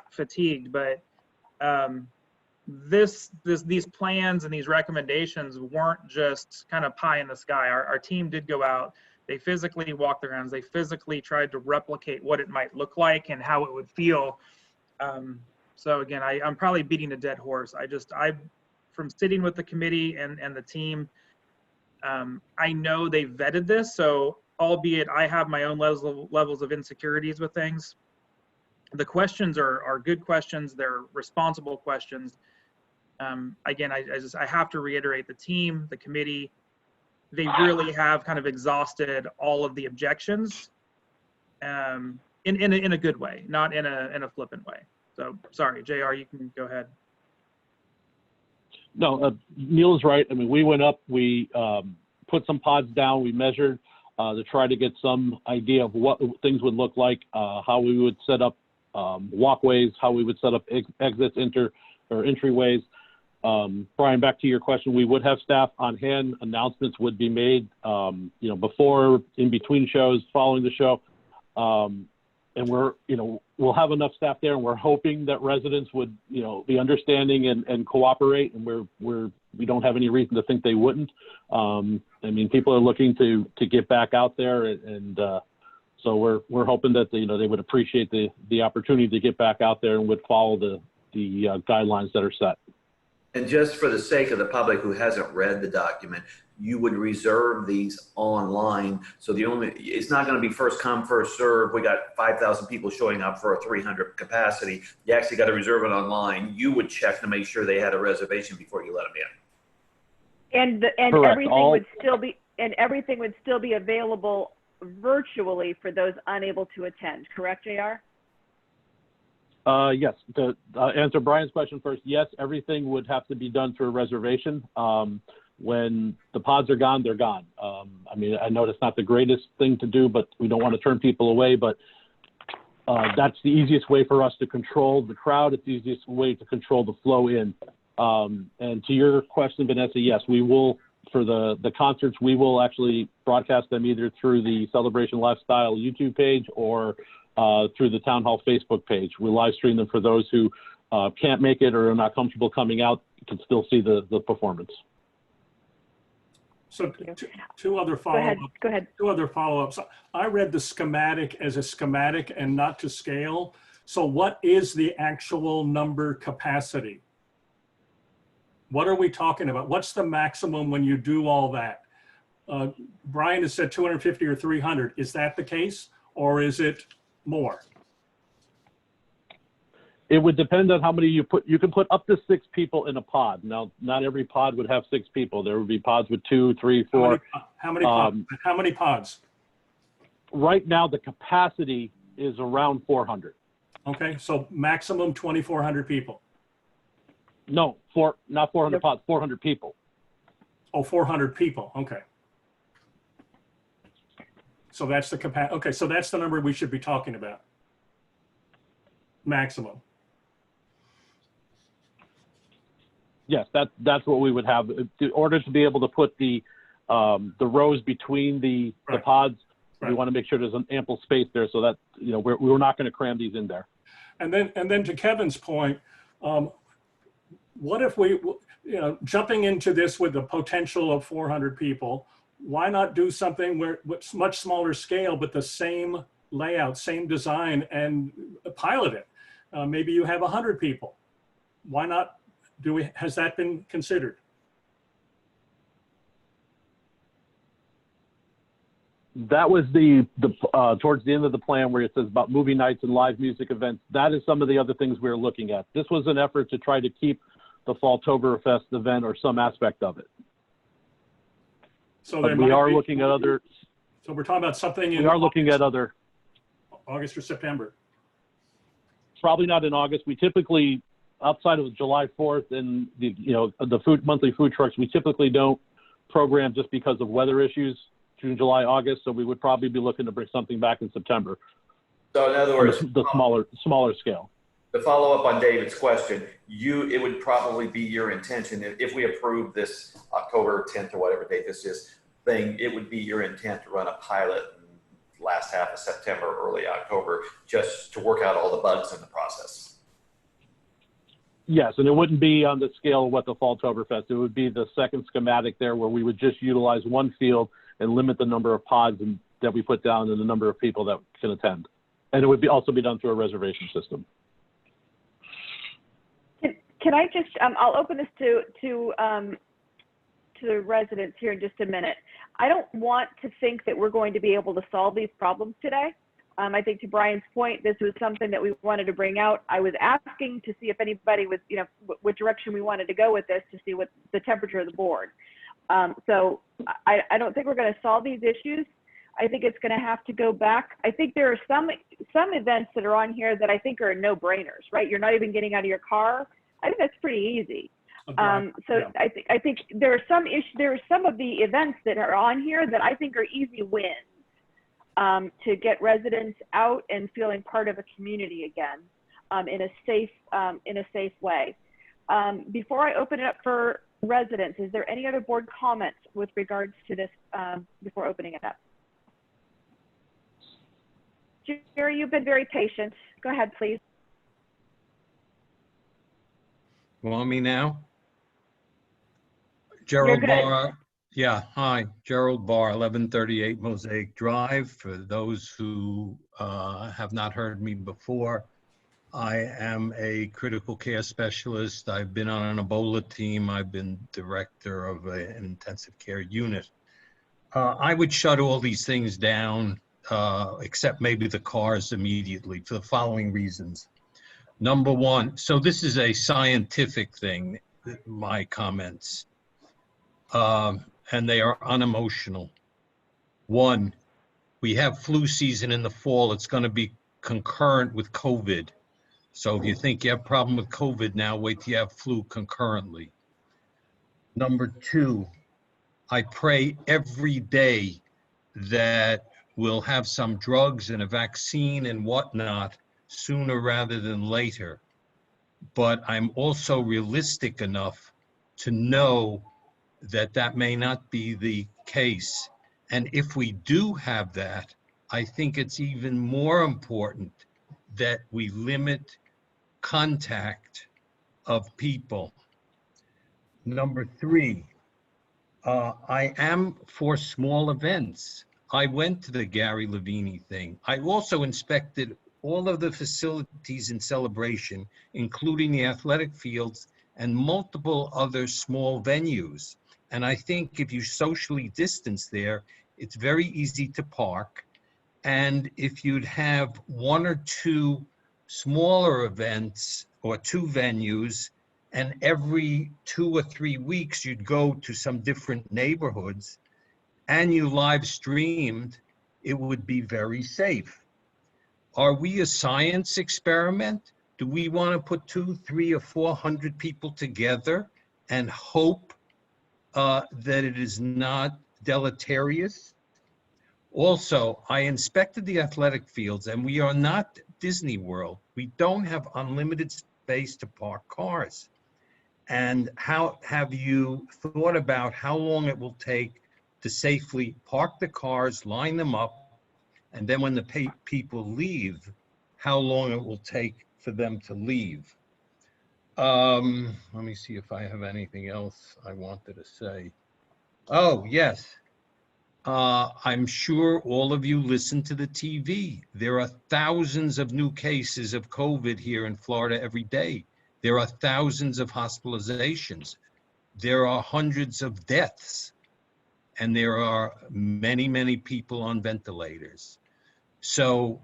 fatigued, but these plans and these recommendations weren't just kind of pie in the sky. Our team did go out. They physically walked the grounds. They physically tried to replicate what it might look like and how it would feel. So again, I'm probably beating a dead horse. From sitting with the committee and the team, I know they vetted this. So albeit I have my own levels of insecurities with things, the questions are good questions. They're responsible questions. Again, I have to reiterate, the team, the committee, they really have kind of exhausted all of the objections in a good way, not in a flippant way. So sorry, JR, you can go ahead. No, Neil's right. I mean, we went up, we put some pods down, we measured to try to get some idea of what things would look like, how we would set up walkways, how we would set up exits, entryways. Brian, back to your question, we would have staff on hand. Announcements would be made, before, in between shows, following the show. And we'll have enough staff there, and we're hoping that residents would, be understanding and cooperate, and we don't have any reason to think they wouldn't. I mean, people are looking to get back out there, and so we're hoping that they would appreciate the opportunity to get back out there and would follow the guidelines that are set. And just for the sake of the public who hasn't read the document, you would reserve these online. So it's not going to be first come, first serve. We got 5,000 people showing up for a 300 capacity. You actually got to reserve it online. You would check to make sure they had a reservation before you let them in. And Correct. everything would still be available virtually for those unable to attend. Correct, JR? Yes, to answer Brian's question first, yes, everything would have to be done through a reservation. When the pods are gone, they're gone. I mean, I know it's not the greatest thing to do, but we don't want to turn people away, but that's the easiest way for us to control the crowd. It's the easiest way to control the flow in. And to your question, Vanessa, yes, we will, for the concerts, we will actually broadcast them either through the Celebration Lifestyle YouTube page or through the Town Hall Facebook page. We'll live stream them for those who can't make it or are not comfortable coming out, can still see the performance. So two other follow-ups. Go ahead. Two other follow-ups. I read the schematic as a schematic and not to scale. So what is the actual number capacity? What are we talking about? What's the maximum when you do all that? Brian has said 250 or 300. Is that the case, or is it more? It would depend on how many you put. You can put up to 6 people in a pod. Now, not every pod would have 6 people. There would be pods with 2, 3, 4. How many pods? Right now, the capacity is around 400. Okay, so maximum 2,400 people. No, not 400 pods, 400 people. Oh, 400 people, okay. So that's the capacity. Okay, so that's the number we should be talking about. Maximum. Yes, that's what we would have. In order to be able to put the rows between the pods, we want to make sure there's an ample space there so that we're not going to cram these in there. And then to Kevin's point, what if we, jumping into this with the potential of 400 people, why not do something where it's much smaller scale, but the same layout, same design, and pilot it? Maybe you have 100 people. Why not? Has that been considered? That was towards the end of the plan where it says about movie nights and live music events. That is some of the other things we were looking at. This was an effort to try to keep the Falltoberfest event or some aspect of it. So we are looking at other. So we're talking about something in. We are looking at other. August or September. Probably not in August. We typically, outside of July 4th and the monthly food trucks, we typically don't program just because of weather issues. June, July, August. So we would probably be looking to bring something back in September. So in other words, the smaller scale. To follow up on David's question, it would probably be your intention if we approve this October 10th or whatever date this is thing, it would be your intent to run a pilot in last half of September, early October, just to work out all the bugs in the process. Yes, and it wouldn't be on the scale of what the Falltoberfest. It would be the second schematic there where we would just utilize one field and limit the number of pods that we put down and the number of people that can attend. And it would also be done through a reservation system. can I just, I'll open this to the residents here in just a minute. I don't want to think that we're going to be able to solve these problems today. I think to Brian's point, this was something that we wanted to bring out. I was asking to see if anybody was, you know, what direction we wanted to go with this, to see what the temperature of the board. So I don't think we're going to solve these issues. I think it's going to have to go back. I think there are some events that are on here that I think are no-brainers, right? You're not even getting out of your car. I think that's pretty easy. So yeah. I think there are some of the events that are on here that I think are easy wins to get residents out and feeling part of a community again in a safe way. Before I open it up for residents, is there any other board comments with regards to this before opening it up? Jerry, you've been very patient. Go ahead, please. Want me now? Gerald Barr. Yeah, hi. Gerald Barr, 1138 Mosaic Drive. For those who have not heard me before, I am a critical care specialist. I've been on an Ebola team. I've been director of an intensive care unit. I would shut all these things down, except maybe the cars immediately, for the following reasons. Number one, so this is a scientific thing, my comments, and they are unemotional. One, we have flu season in the fall. It's going to be concurrent with COVID. So if you think you have a problem with COVID now, wait till you have flu concurrently. Number two, I pray every day that we'll have some drugs and a vaccine and whatnot sooner rather than later. But I'm also realistic enough to know that that may not be the case. And if we do have that, I think it's even more important that we limit contact of people. Number three, I am for small events. I went to the Gary Levine thing. I also inspected all of the facilities in Celebration, including the athletic fields and multiple other small venues. And I think if you socially distance there, it's very easy to park. And if you'd have one or two smaller events or two venues, and every 2 or 3 weeks you'd go to some different neighborhoods and you live streamed, it would be very safe. Are we a science experiment? Do we want to put 200, 300, or 400 people together and hope that it is not deleterious? Also, I inspected the athletic fields, and we are not Disney World. We don't have unlimited space to park cars. And how have you thought about how long it will take to safely park the cars, line them up, and then when the people leave, how long it will take for them to leave? Let me see if I have anything else I wanted to say. Oh, yes. I'm sure all of you listen to the TV. There are thousands of new cases of COVID here in Florida every day. There are thousands of hospitalizations. There are hundreds of deaths. And there are many, many people on ventilators. So,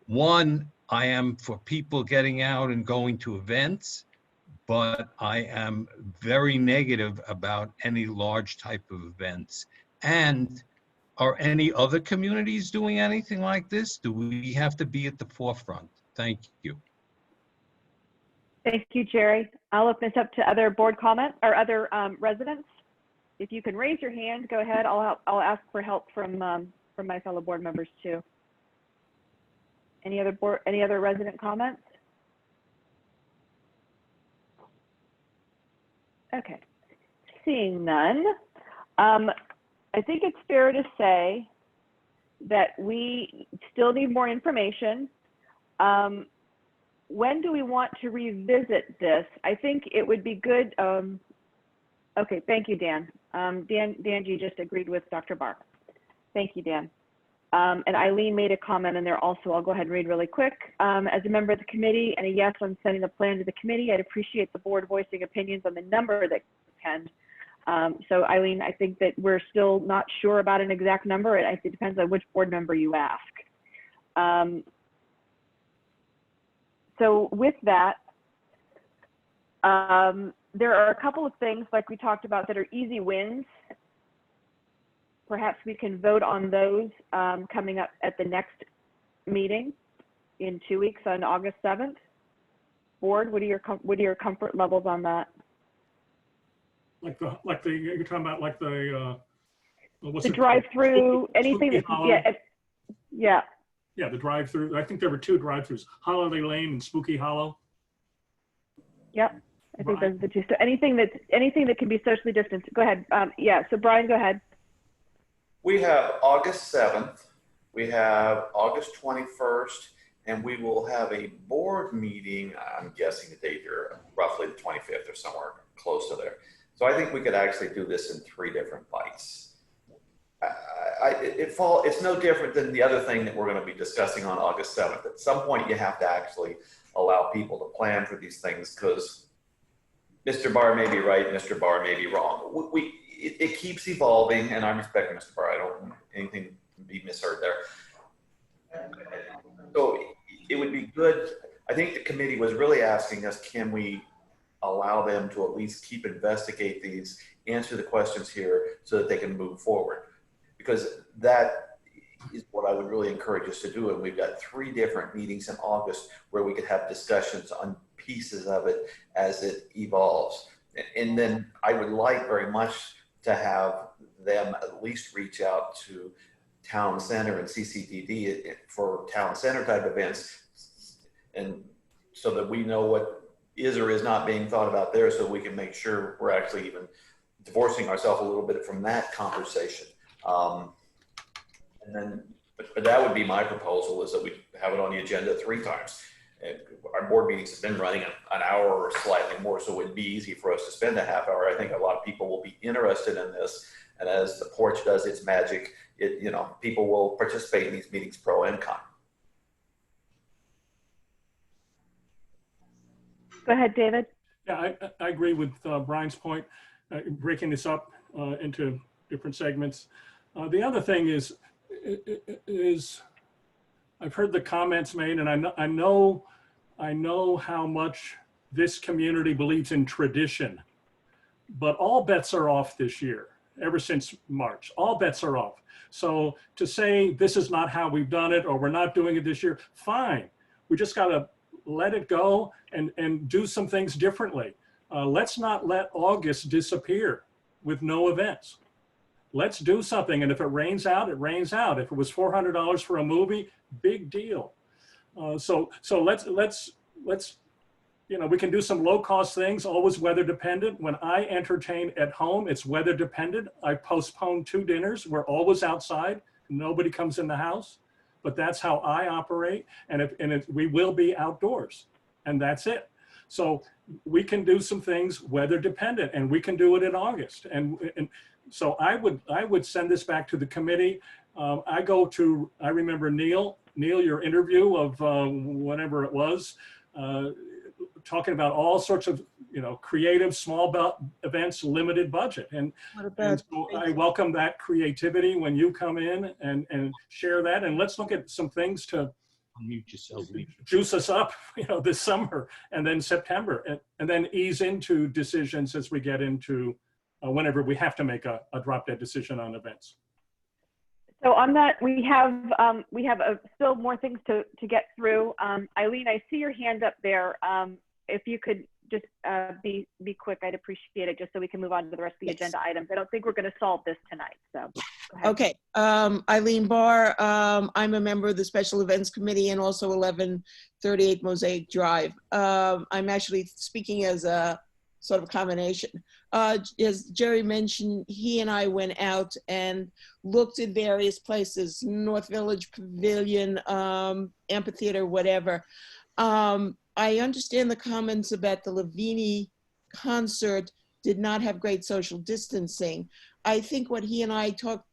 one, I am for people getting out and going to events, but I am very negative about any large type of events. And are any other communities doing anything like this? Do we have to be at the forefront? Thank you. Thank you, Jerry. I'll open this up to other board comments or other residents. If you can raise your hand, go ahead. I'll ask for help from my fellow board members too. Any other resident comments? Okay, seeing none. I think it's fair to say that we still need more information. When do we want to revisit this? I think it would be good. Okay, thank you, Dan. Dan G just agreed with Dr. Barr. Thank you, Dan. And Eileen made a comment in there also. I'll go ahead and read really quick. As a member of the committee and a yes on sending the plan to the committee, I'd appreciate the board voicing opinions on the number that can attend. So Eileen, I think that we're still not sure about an exact number. It depends on which board member you ask. So with that, there are a couple of things like we talked about that are easy wins. Perhaps we can vote on those coming up at the next meeting in 2 weeks on August 7th. Board, what are your comfort levels on that? You're talking about like the what's The it called? drive-through, anything that, Hollow? yeah. Yeah, the drive-through. I think there were 2 drive-throughs, Holiday Lane and Spooky Hollow. Yep, I think those are the 2. So anything that can be socially distanced. Go ahead. Yeah. So Brian, go ahead. We have August 7th, we have August 21st, and we will have a board meeting. I'm guessing the date here, roughly the 25th or somewhere close to there. So I think we could actually do this in 3 different bites. It's no different than the other thing that we're going to be discussing on August 7th. At some point, you have to actually allow people to plan for these things, because Mr. Barr may be right, Mr. Barr may be wrong. It keeps evolving, and I'm respecting Mr. Barr. I don't want anything to be misheard there. So it would be good. I think the committee was really asking us, can we allow them to at least keep investigate these, answer the questions here so that they can move forward? Because that is what I would really encourage us to do. And we've got 3 different meetings in August where we could have discussions on pieces of it as it evolves. And then I would like very much to have them at least reach out to Town Center and CCDD for Town Center type events, and so that we know what is or is not being thought about there, so we can make sure we're actually even divorcing ourselves a little bit from that conversation. And then, but that would be my proposal, is that we have it on the agenda 3 times. Our board meetings have been running an hour or slightly more, so it would be easy for us to spend a half hour. I think a lot of people will be interested in this, and as the porch does its magic, people will participate in these meetings pro and con. Go ahead, David. Yeah, I agree with Brian's point, breaking this up into different segments. The other thing is I've heard the comments made, and I know how much this community believes in tradition, but all bets are off this year. Ever since March, all bets are off. So to say this is not how we've done it, or we're not doing it this year, fine. We just got to let it go and do some things differently. Let's not let August disappear with no events. Let's do something. And if it rains out, it rains out. If it was $400 for a movie, big deal. So let's we can do some low cost things, always weather dependent. When I entertain at home, it's weather dependent. I postpone 2 dinners. We're always outside. Nobody comes in the house, but that's how I operate. And we will be outdoors, and that's it. So we can do some things weather dependent, and we can do it in August. And so I would send this back to the committee. I remember Neil, your interview of whatever it was, talking about all sorts of creative small events, limited budget, and so I welcome that creativity when you come in and share that, and let's look at some things to juice us up this summer, and then September, and then ease into decisions as we get into whenever we have to make a drop dead decision on events. So on that, we have still more things to get through. Eileen, I see your hand up there. If you could just be quick, I'd appreciate it, just so we can move on to the rest of the agenda items. I don't think we're going to solve this tonight, so go ahead. Okay, Eileen Barr, I'm a member of the Special Events Committee and also 1138 Mosaic Drive. I'm actually speaking as a sort of combination. As Jerry mentioned, he and I went out and looked at various places, North Village Pavilion, amphitheater, whatever. I understand the comments about the Lavini concert did not have great social distancing. I think what he and I talked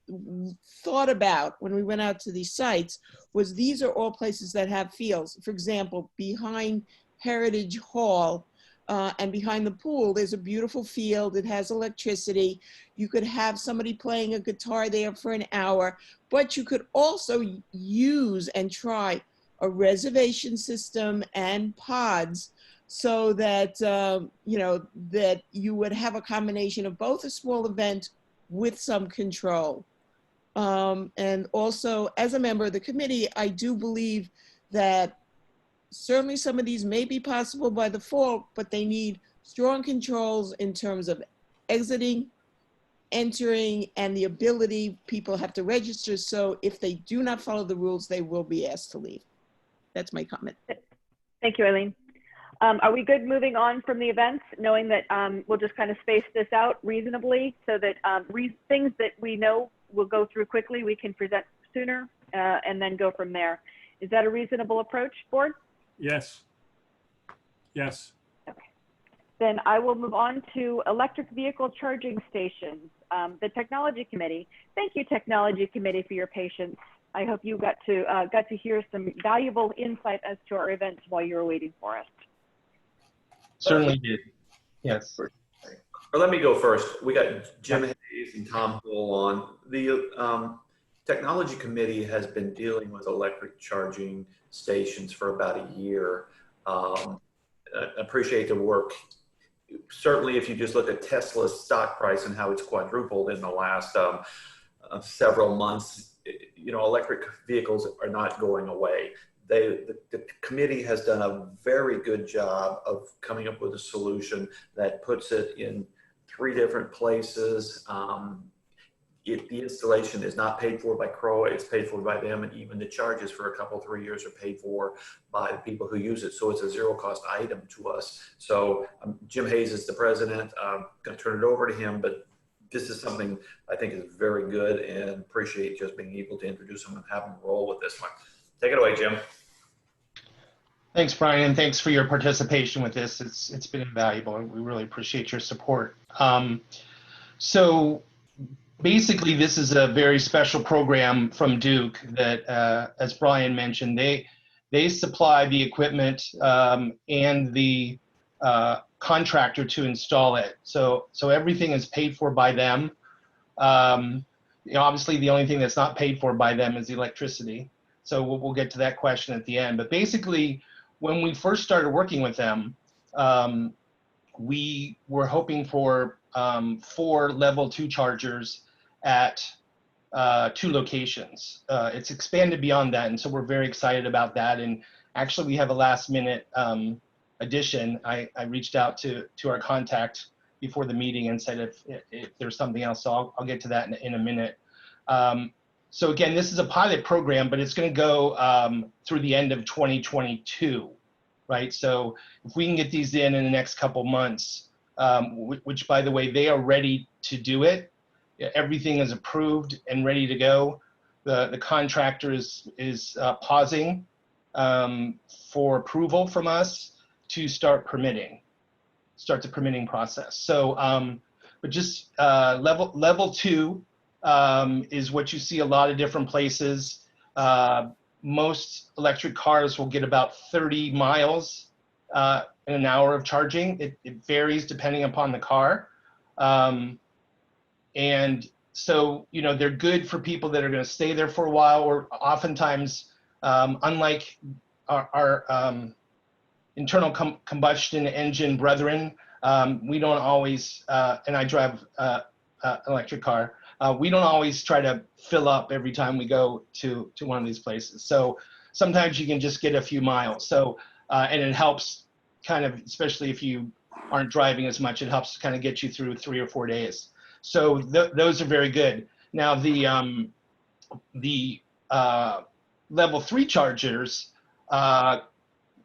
thought about when we went out to these sites was these are all places that have fields. For example, behind Heritage Hall and behind the pool, there's a beautiful field. It has electricity. You could have somebody playing a guitar there for an hour, but you could also use and try a reservation system and pods so that, you know, that you would have a combination of both a small event with some control. And also, as a member of the committee, I do believe that certainly some of these may be possible by the fall, but they need strong controls in terms of exiting, entering, and the ability people have to register. So if they do not follow the rules, they will be asked to leave. That's my comment. Thank you, Eileen. Are we good moving on from the events, knowing that we'll just kind of space this out reasonably so that things that we know will go through quickly, we can present sooner and then go from there. Is that a reasonable approach, board? Yes. Yes. Okay. Then I will move on to electric vehicle charging stations. The Technology Committee. Thank you, Technology Committee, for your patience. I hope you got to hear some valuable insight as to our events while you were waiting for us. Certainly did. Yes. Or let me go first. We got Jim Hayes and Tom Hull on. The Technology Committee has been dealing with electric charging stations for about a year. I appreciate the work. Certainly, if you just look at Tesla's stock price and how it's quadrupled in the last several months, you know, electric vehicles are not going away. The committee has done a very good job of coming up with a solution that puts it in 3 different places. The installation is not paid for by CROA, it's paid for by them, and even the charges for a couple, 3 years are paid for by the people who use it. So it's a zero cost item to us. So Jim Hayes is the president. I'm gonna turn it over to him, but this is something I think is very good and appreciate just being able to introduce him and have him roll with this one. Take it away, Jim. Thanks, Brian, and thanks for your participation with this. It's been invaluable, and we really appreciate your support. So basically, this is a very special program from Duke that, as Brian mentioned, they supply the equipment and the contractor to install it. So everything is paid for by them. You know, obviously, the only thing that's not paid for by them is the electricity. So we'll get to that question at the end. But basically, when we first started working with them, we were hoping for 4 level 2 chargers at 2 locations. It's expanded beyond that, and so we're very excited about that. And actually, we have a last minute addition. I reached out to our contact before the meeting and said if there's something else, so I'll get to that in a minute. So again, this is a pilot program, but it's going to go through the end of 2022, right? So if we can get these in the next couple months, which by the way, they are ready to do it. Everything is approved and ready to go. The contractor is pausing for approval from us to start the permitting process. So, but just level 2 is what you see a lot of different places. Most electric cars will get about 30 miles in an hour of charging. It varies depending upon the car. And so, you know, they're good for people that are going to stay there for a while, or oftentimes, unlike our internal combustion engine brethren, we don't always, and I drive an electric car, we don't always try to fill up every time we go to one of these places. So sometimes you can just get a few miles. So, and it helps kind of, especially if you aren't driving as much, it helps kind of get you through 3 or 4 days. So those are very good. Now the level 3 chargers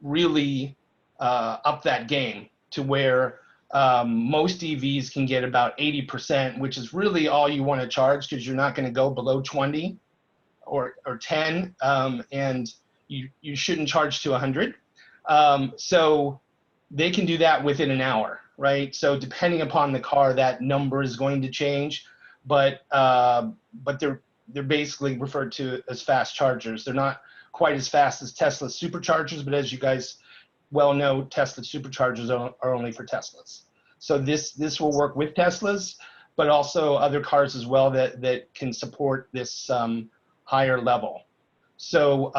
really up that game to where most EVs can get about 80%, which is really all you want to charge because you're not going to go below 20 or 10, and you shouldn't charge to 100. So they can do that within an hour, right? So depending upon the car, that number is going to change. but they're basically referred to as fast chargers. They're not quite as fast as Tesla superchargers, but as you guys well know, Tesla superchargers are only for Teslas. So this will work with Teslas, but also other cars as well that can support this higher level. So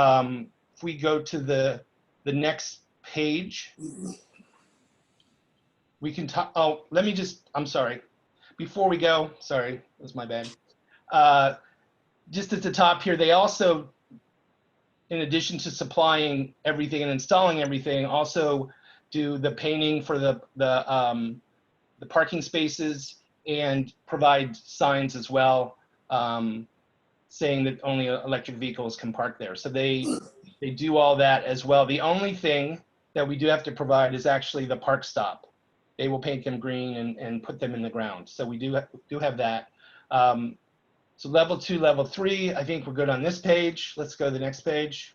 if we go to the next page, we can talk. Oh, let me just, I'm sorry. Before we go, sorry, that was my bad. Just at the top here, they also, in addition to supplying everything and installing everything, also do the painting for the parking spaces and provide signs as well, saying that only electric vehicles can park there. So they do all that as well. The only thing that we do have to provide is actually the park stop. They will paint them green and put them in the ground. So we do have that. So level 2, level 3, I think we're good on this page. Let's go to the next page.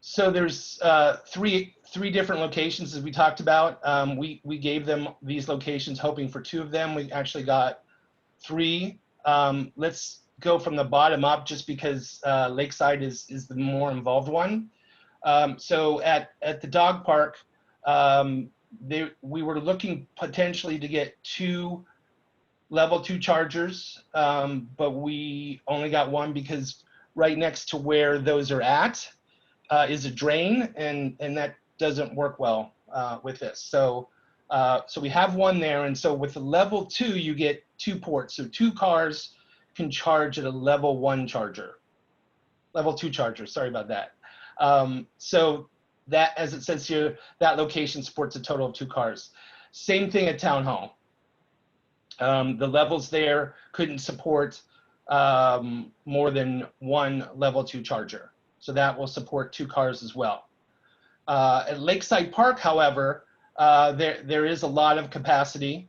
So there's three different locations as we talked about. We gave them these locations hoping for 2 of them. We actually got 3. Let's go from the bottom up just because Lakeside is the more involved one. So at the dog park, we were looking potentially to get 2 level 2 chargers, but we only got 1 because right next to where those are at is a drain, and that doesn't work well with this. So we have 1 there, and so with the level 2, you get 2 ports. So 2 cars can charge at a level 1 charger, level 2 charger. Sorry about that. So that, as it says here, that location supports a total of 2 cars. Same thing at Town Hall. The levels there couldn't support more than 1 level 2 charger. So that will support 2 cars as well. At Lakeside Park, however, there is a lot of capacity.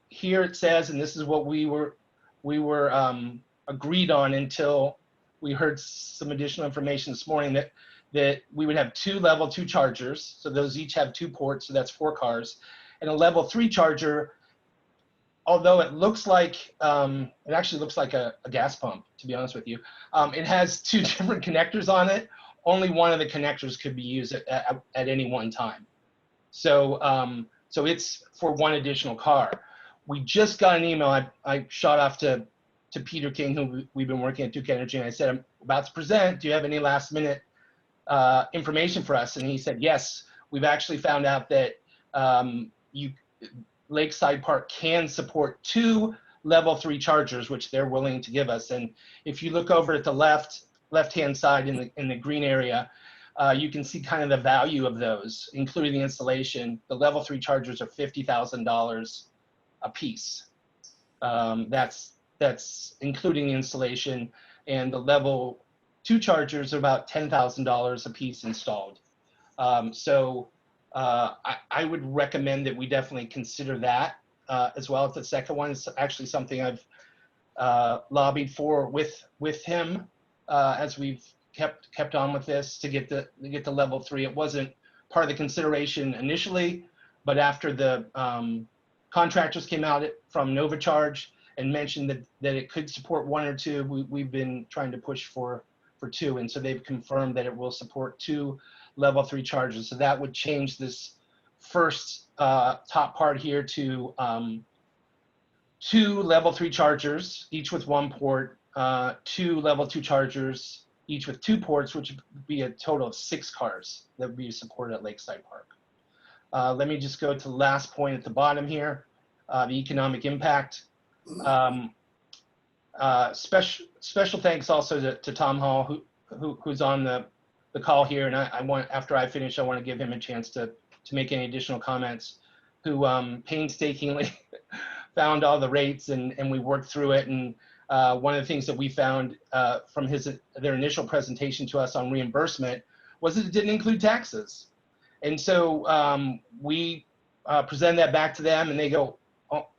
Here it says, and this is what we were agreed on until we heard some additional information this morning, that we would have 2 level 2 chargers. So those each have 2 ports, so that's 4 cars. And a level 3 charger, although it looks like, it actually looks like a gas pump, to be honest with you. It has 2 different connectors on it. Only one of the connectors could be used at any one time. So, so it's for 1 additional car. We just got an email. I shot off to Peter King, who we've been working at Duke Energy, and I said, I'm about to present. Do you have any last minute information for us? And he said, yes. We've actually found out that Lakeside Park can support 2 level 3 chargers, which they're willing to give us. And if you look over at the left-hand side in the green area, you can see kind of the value of those, including the installation. The level 3 chargers are $50,000 a piece. That's including the installation, and the level 2 chargers are about $10,000 a piece installed. So I would recommend that we definitely consider that as well. The second one is actually something I've lobbied for with him as we've kept on with this to get the level 3. It wasn't part of the consideration initially, but after the contractors came out from NovaCharge and mentioned that it could support 1 or 2, we've been trying to push for 2, and so they've confirmed that it will support 2 level 3 chargers. So that would change this first top part here to 2 level 3 chargers, each with 1 port, 2 level 2 chargers, each with 2 ports, which would be a total of 6 cars that would be supported at Lakeside Park. Let me just go to the last point at the bottom here, the economic impact. Special thanks also to Tom Hall, who's on the call here, and I want, after I finish, I want to give him a chance to make any additional comments, who painstakingly found all the rates, and we worked through it. And one of the things that we found from their initial presentation to us on reimbursement was that it didn't include taxes. And so we present that back to them, and they go,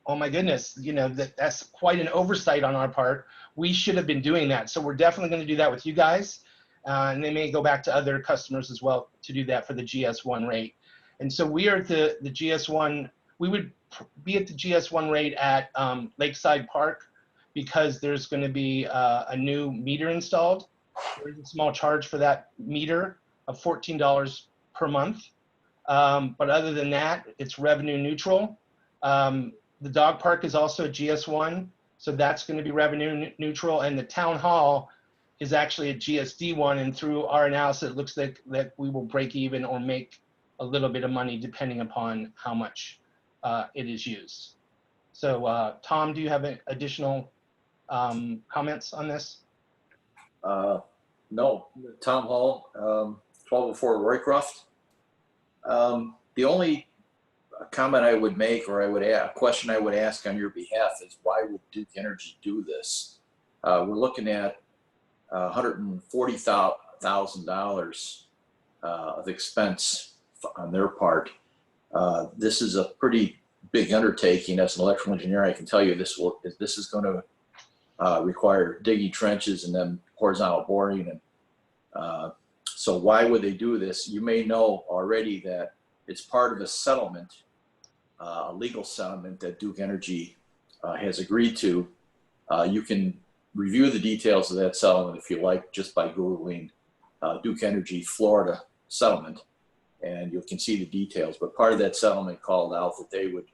oh my goodness, you know, that's quite an oversight on our part. We should have been doing that. So we're definitely going to do that with you guys. And they may go back to other customers as well to do that for the GS1 rate. And so we are at the GS1 we would be at the GS1 rate at Lakeside Park because there's going to be a new meter installed. There's a small charge for that meter of $14 per month. But other than that, it's revenue neutral. The dog park is also a GS1, so that's going to be revenue neutral. And the town hall is actually a GSD1, and through our analysis, it looks like that we will break even or make a little bit of money depending upon how much it is used. So Tom, do you have additional comments on this? No, Tom Hall, 1204 Roycroft. The only comment I would make, or a question I would ask on your behalf is, why would Duke Energy do this? We're looking at $140,000 of expense on their part. This is a pretty big undertaking. As an electrical engineer, I can tell you this is going to require digging trenches and then horizontal boring. And so why would they do this? You may know already that it's part of a settlement, a legal settlement that Duke Energy has agreed to. You can review the details of that settlement if you like, just by Googling Duke Energy Florida settlement, and you can see the details. But part of that settlement called out that they would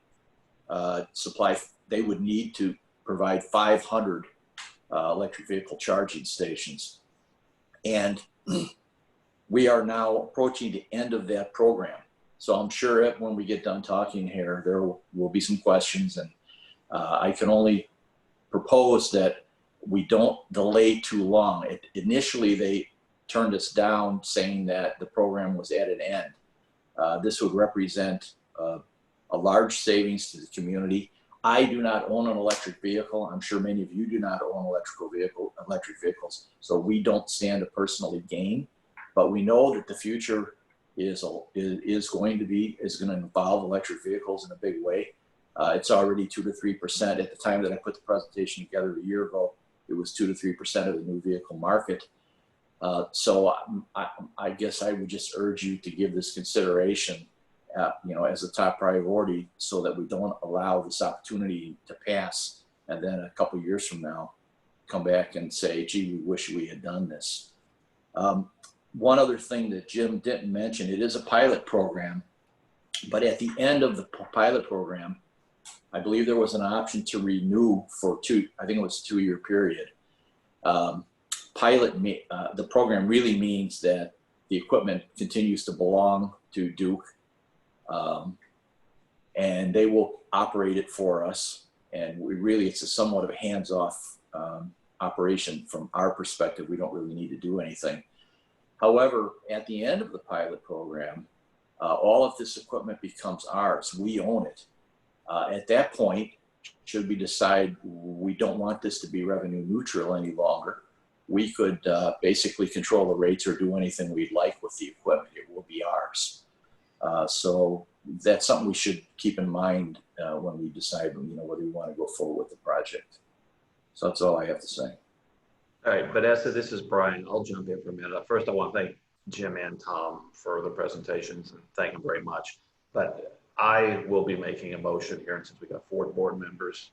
they would need to provide 500 electric vehicle charging stations. And we are now approaching the end of that program. So I'm sure when we get done talking here, there will be some questions, and I can only propose that we don't delay too long. Initially, they turned us down saying that the program was at an end. This would represent a large savings to the community. I do not own an electric vehicle. I'm sure many of you do not own electric vehicles, so we don't stand to personally gain. But we know that the future is going to involve electric vehicles in a big way. It's already 2 to 3%. At the time that I put the presentation together a year ago, it was 2 to 3% of the new vehicle market. So I guess I would just urge you to give this consideration, as a top priority, so that we don't allow this opportunity to pass, and then a couple of years from now, come back and say, "Gee, we wish we had done this." One other thing that Jim didn't mention: it is a pilot program, but at the end of the pilot program, I believe there was an option to renew for I think it was a 2-year period. The program really means that the equipment continues to belong to Duke, and they will operate it for us. And it's somewhat of a hands-off operation from our perspective. We don't really need to do anything. However, at the end of the pilot program, all of this equipment becomes ours. We own it. At that point, should we decide we don't want this to be revenue neutral any longer, we could basically control the rates or do anything we'd like with the equipment. It will be ours. So that's something we should keep in mind when we decide, whether we want to go forward with the project. So that's all I have to say. All right, Vanessa, this is Brian. I'll jump in for a minute. First, I want to thank Jim and Tom for the presentations, and thank them very much. But I will be making a motion here, and since we got 4 board members,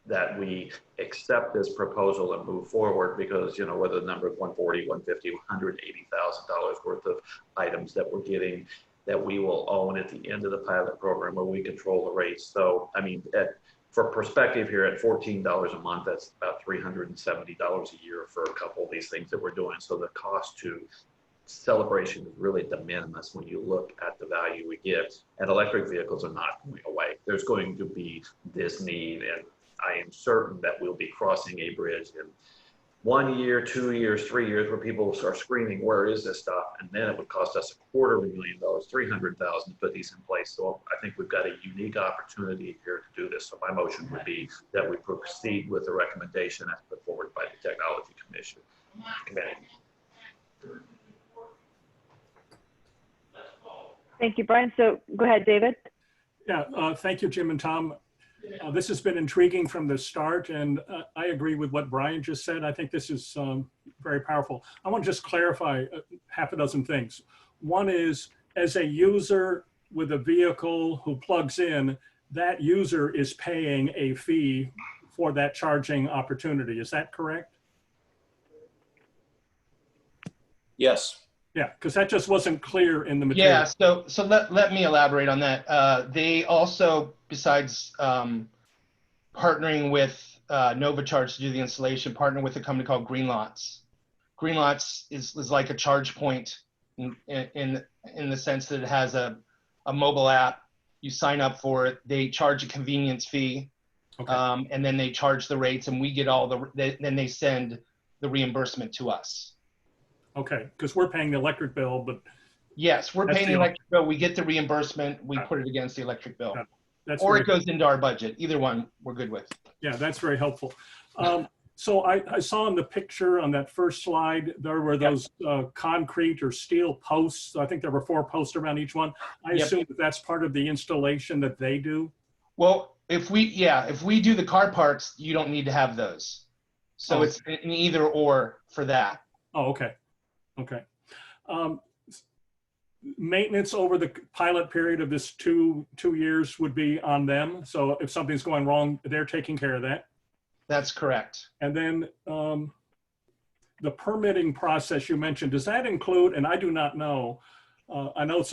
that we accept this proposal and move forward, because whether the number of $140,000, $150,000, $180,000 worth of items that we're getting, that we will own at the end of the pilot program, where we control the rates. So I mean, for perspective here, at $14 a month, that's about $370 a year for a couple of these things that we're doing. So the cost to Celebration is really de minimis when you look at the value we get. And electric vehicles are not going away. There's going to be this need, and I am certain that we'll be crossing a bridge in 1 year, 2 years, 3 years, where people are screaming, "Where is this stuff?" And then it would cost us $250,000, $300,000 to put these in place. So I think we've got a unique opportunity here to do this. So my motion would be that we proceed with the recommendation as put forward by the Technology Commission Committee. Thank you, Brian. So go ahead, David. Yeah, thank you, Jim and Tom. This has been intriguing from the start, and I agree with what Brian just said. I think this is very powerful. I want to just clarify half a dozen things. One is, as a user, with a vehicle who plugs in, that user is paying a fee for that charging opportunity. Is that correct? Yes. Yeah, because that just wasn't clear in the material. Yeah, so let me elaborate on that. They also, besides partnering with NovaCharge to do the installation, partner with a company called Greenlots. Greenlots is like a charge point in the sense that it has a mobile app. You sign up for it. They charge a convenience fee, Okay. and then they charge the rates, and we get then they send the reimbursement to us. Okay, because we're paying the electric bill, but yes, we're paying the electric bill. We get the reimbursement. We put it against the electric bill, or it goes into our budget. Either one, we're good with. Yeah, that's very helpful. So I saw in the picture on that first slide, there were those concrete or steel posts. I think there were 4 posts around each one. I assume that that's part of the installation that they do? Well, if we do the car parts, you don't need to have those. So it's an either or for that. Oh, okay. Okay. Maintenance over the pilot period of this two years would be on them. So if something's going wrong, they're taking care of that. That's correct. And then the permitting process you mentioned, does that include, and I do not know, I know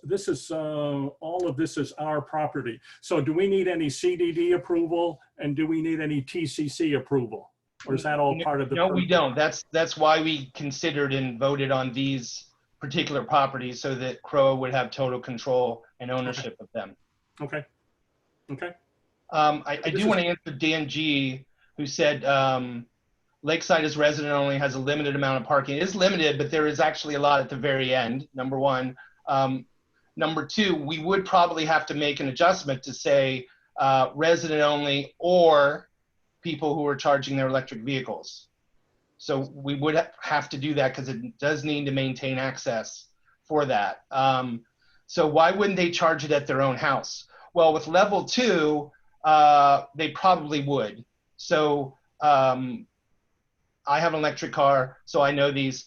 this is, all of this is our property. So do we need any CDD approval, and do we need any TCC approval? Or is that all part of the? No, we don't. That's why we considered and voted on these particular properties, so that CROA would have total control and ownership of them. Okay. Okay. I do want to answer Dan G, who said Lakeside is resident only, has a limited amount of parking. It is limited, but there is actually a lot at the very end, number one. Number two, we would probably have to make an adjustment to say resident only or people who are charging their electric vehicles. So we would have to do that because it does need to maintain access for that. So why wouldn't they charge it at their own house? Well, with level 2, they probably would. So I have an electric car, so I know these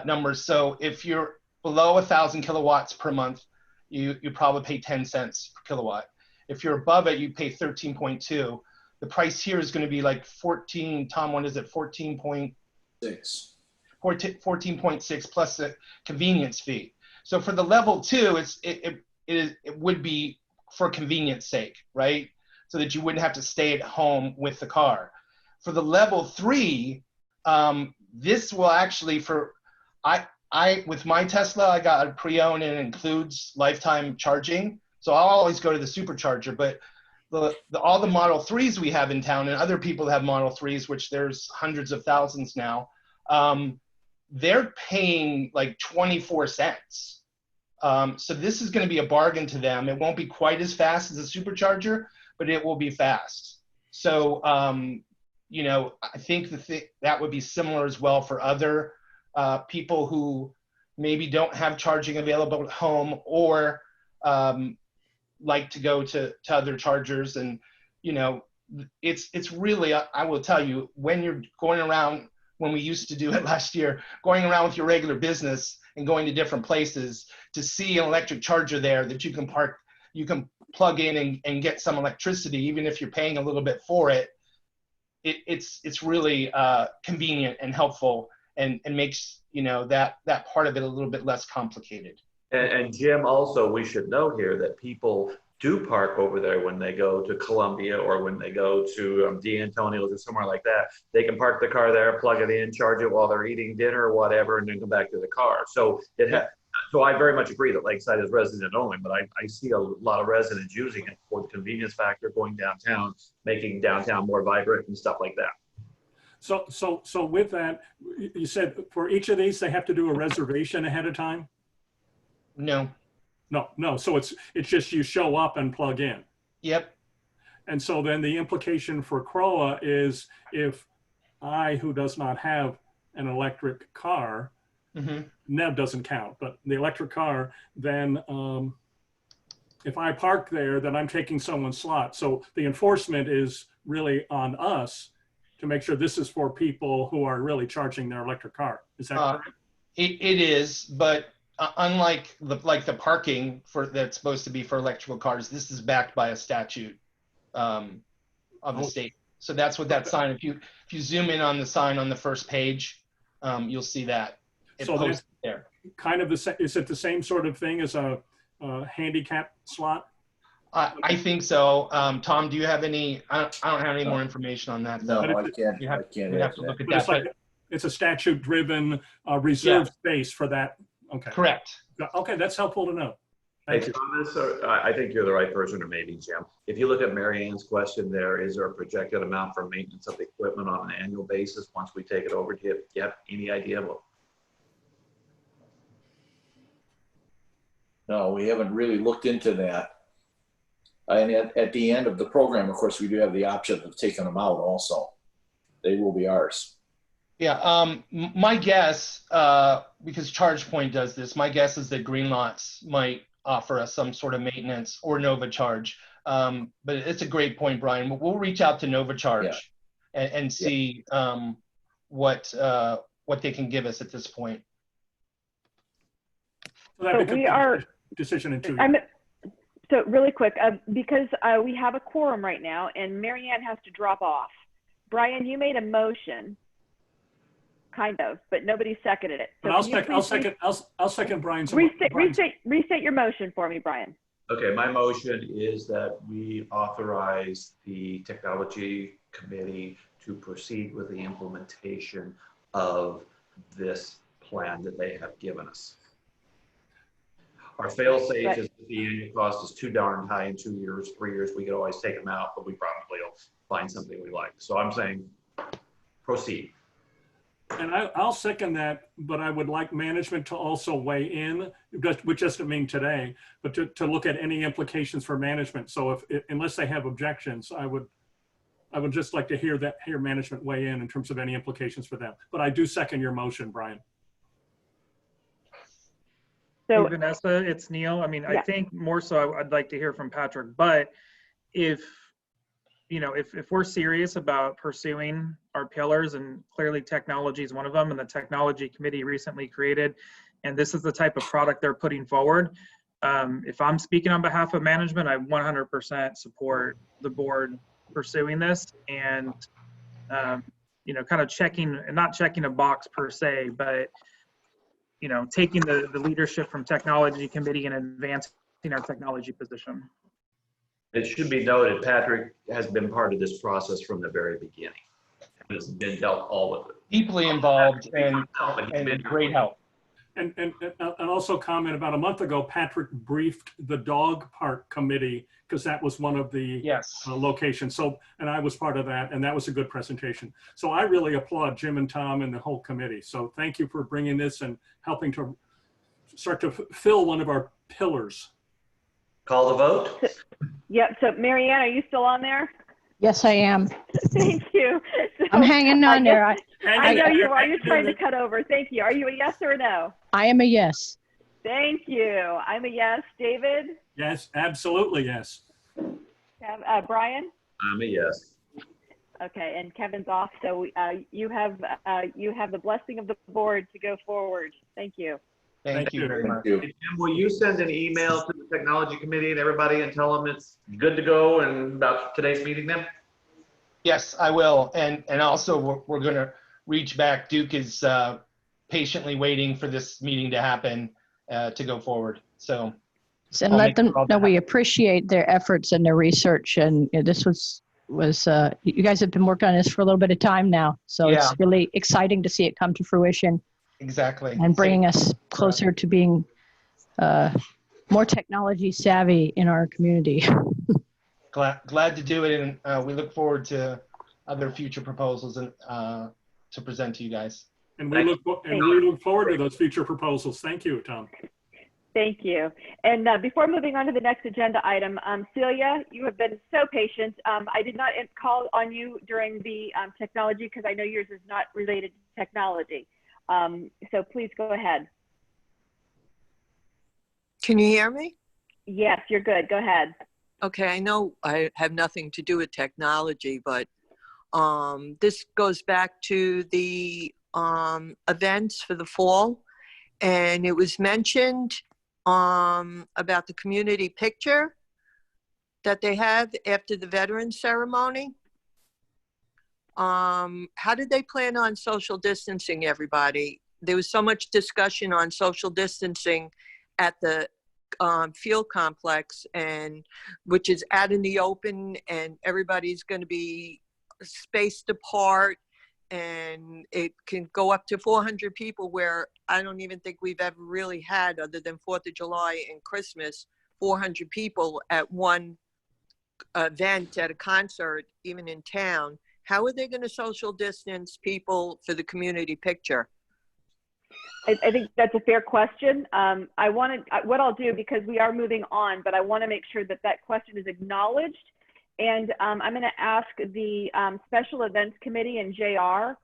numbers. So if you're below 1,000 kilowatts per month, you probably pay 10 cents per kilowatt. If you're above it, you pay 13.2. The price here is going to be like 14, Tom, what is it, 14.6 plus the convenience fee. So for the level 2, it would be for convenience sake, right? So that you wouldn't have to stay at home with the car. For the level 3, this will actually, with my Tesla, I got a pre-owned and it includes lifetime charging. So I'll always go to the supercharger, but all the Model 3s we have in town, and other people have Model 3s, which there's hundreds of thousands now, they're paying like 24 cents. So this is going to be a bargain to them. It won't be quite as fast as a supercharger, but it will be fast. So, you know, I think that would be similar as well for other people who maybe don't have charging available at home, or like to go to other chargers. And, you know, it's really, I will tell you, when you're going around, when we used to do it last year, going around with your regular business and going to different places, to see an electric charger there that you can park, you can plug in and get some electricity, even if you're paying a little bit for it. It's really convenient and helpful, and makes, you know, that part of it a little bit less complicated. And Jim, also, we should note here that people do park over there when they go to Columbia, or when they go to D'Antonio's or somewhere like that. They can park the car there, plug it in, charge it while they're eating dinner or whatever, and then come back to the car. So so I very much agree that Lakeside is resident only, but I see a lot of residents using it for the convenience factor, going downtown, making downtown more vibrant and stuff like that. So with that, you said for each of these, they have to do a reservation ahead of time? No. So it's just you show up and plug in. Yep. And so then the implication for CROA is, if who does not have an electric car, NEV doesn't count, but the electric car, then if I park there, then I'm taking someone's slot. So the enforcement is really on us to make sure this is for people who are really charging their electric car. Is that correct? It is, but unlike the parking that's supposed to be for electrical cars, this is backed by a statute of the state. So that's what that sign. If you zoom in on the sign on the first page, you'll see that. So that's there. Kind of is it the same sort of thing as a handicap slot? I think so. Tom, do you have any? I don't have any more information on that. No, Though. I can't. You have, I can't we have answer to that. look at But that. it's a statute-driven reserved space for that. Okay. Correct. Okay, that's helpful to know. Hey, Thank you. Thomas, I think you're the right person, or maybe Jim. If you look at Mary Ann's question there, is there a projected amount for maintenance of the equipment on an annual basis once we take it over? Do you have any idea? No, we haven't really looked into that. And at the end of the program, of course, we do have the option of taking them out also. They will be ours. Yeah, my guess, because ChargePoint does this, my guess is that Greenlots might offer us some sort of maintenance or Nova Charge. But it's a great point, Brian. We'll reach out to Nova Charge and see what they can give us at this point. So we are decision in 2 years. So really quick, because we have a quorum right now, and Mary Ann has to drop off. Brian, you made a motion, kind of, but nobody seconded it. So I'll second Brian's. Restate your motion for me, Brian. Okay, my motion is that we authorize the technology committee to proceed with the implementation of this plan that they have given us. Our fail-safe is the annual cost is too darn high in 2 years, 3 years. We could always take them out, but we probably will find something we like. So I'm saying proceed. And I'll second that, but I would like management to also weigh in, which doesn't mean today, but to look at any implications for management. So unless they have objections, I would just like to hear management weigh in terms of any implications for them. But I do second your motion, Brian. So hey, Vanessa, it's Neil. I mean, I think more so I'd like to hear from Patrick, but if we're serious about pursuing our pillars, and clearly technology is one of them, and the technology committee recently created, and this is the type of product they're putting forward. If I'm speaking on behalf of management, I 100% support the board pursuing this and, kind of not checking a box per se, but taking the leadership from technology committee and advancing our technology position. It should be noted, Patrick has been part of this process from the very beginning. Has been dealt all with it. Deeply involved and great help. And also comment about a month ago, Patrick briefed the dog park committee because that was one of the locations. So, and I was part of that, and that was a good presentation. So I really applaud Jim and Tom and the whole committee. So thank you for bringing this and helping to start to fill one of our pillars. Call the vote. Yep. So Mary Ann, are you still on there? Yes, I am. Thank you. So, I'm hanging on there. I know you are. You're trying to cut over. Thank you. Are you a yes or a no? I am a yes. Thank you. I'm a yes. David? Yes, absolutely yes. Brian? I'm a yes. Okay, and Kevin's off. So you have the blessing of the board to go forward. Thank you. Thank you very much. Jim, will you send an email to the technology committee and everybody and tell them it's good to go and about today's meeting then? Yes, I will. And also we're going to reach back. Duke is patiently waiting for this meeting to happen to go forward. So let them know we appreciate their efforts and their research. And this was you guys have been working on this for a little bit of time now. So it's really exciting to see it come to fruition. Exactly. And bringing us closer to being more technology savvy in our community. Glad to do it, and we look forward to other future proposals and to present to you guys. And we look forward to those future proposals. Thank you, Tom. Thank you. And before moving on to the next agenda item, Celia, you have been so patient. I did not call on you during the technology because I know yours is not related to technology. So please go ahead. Can you hear me? Yes, you're good. Go ahead. Okay, I know I have nothing to do with technology, but this goes back to the events for the fall. and it was mentioned about the community picture that they have after the veterans ceremony. How did they plan on social distancing, everybody? There was so much discussion on social distancing at the field complex, and which is out in the open, and everybody's going to be spaced apart, and it can go up to 400 people, where I don't even think we've ever really had, other than 4th of July and Christmas, 400 people at one event at a concert, even in town. How are they going to social distance people for the community picture? I think that's a fair question. What I'll do, because we are moving on, but I want to make sure that that question is acknowledged. And I'm going to ask the Special Events Committee and JR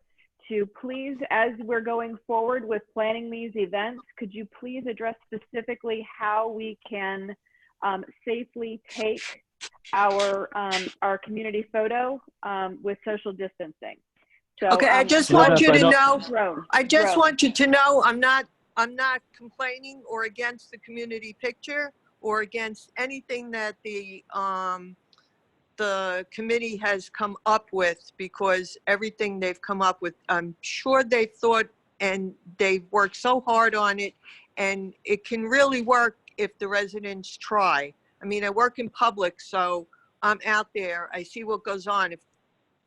to please, as we're going forward with planning these events, could you please address specifically how we can safely take our community photo with social distancing? So, okay, I just want you to know, want you to know, I'm not complaining or against the community picture or against anything that the committee has come up with, because everything they've come up with, I'm sure they've thought and they've worked so hard on it, and it can really work if the residents try. I mean, I work in public, so I'm out there, I see what goes on. If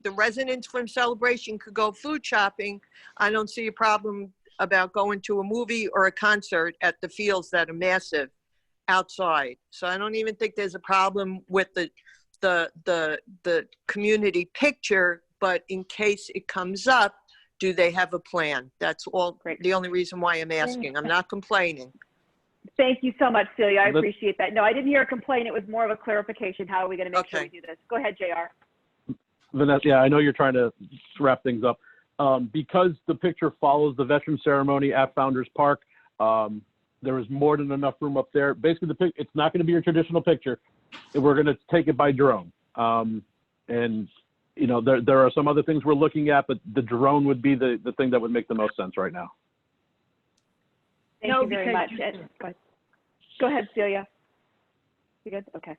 the residents from Celebration could go food shopping, I don't see a problem about going to a movie or a concert at the fields that are massive outside. So I don't even think there's a problem with the community picture, but in case it comes up, do they have a plan? That's all. Great. The only reason why I'm asking. I'm not complaining. Thank you so much, Celia. I appreciate that. No, I didn't hear a complaint. It was more of a clarification. How are we going to make sure we do this? Go ahead, JR. Vanessa, yeah, I know you're trying to wrap things up. Because the picture follows the veteran ceremony at Founders Park, there is more than enough room up there. Basically, it's not going to be your traditional picture. We're going to take it by drone. And, you know, there are some other things we're looking at, but the drone would be the thing that would make the most sense right now. Thank you very much. Go ahead, Celia. You good? Okay.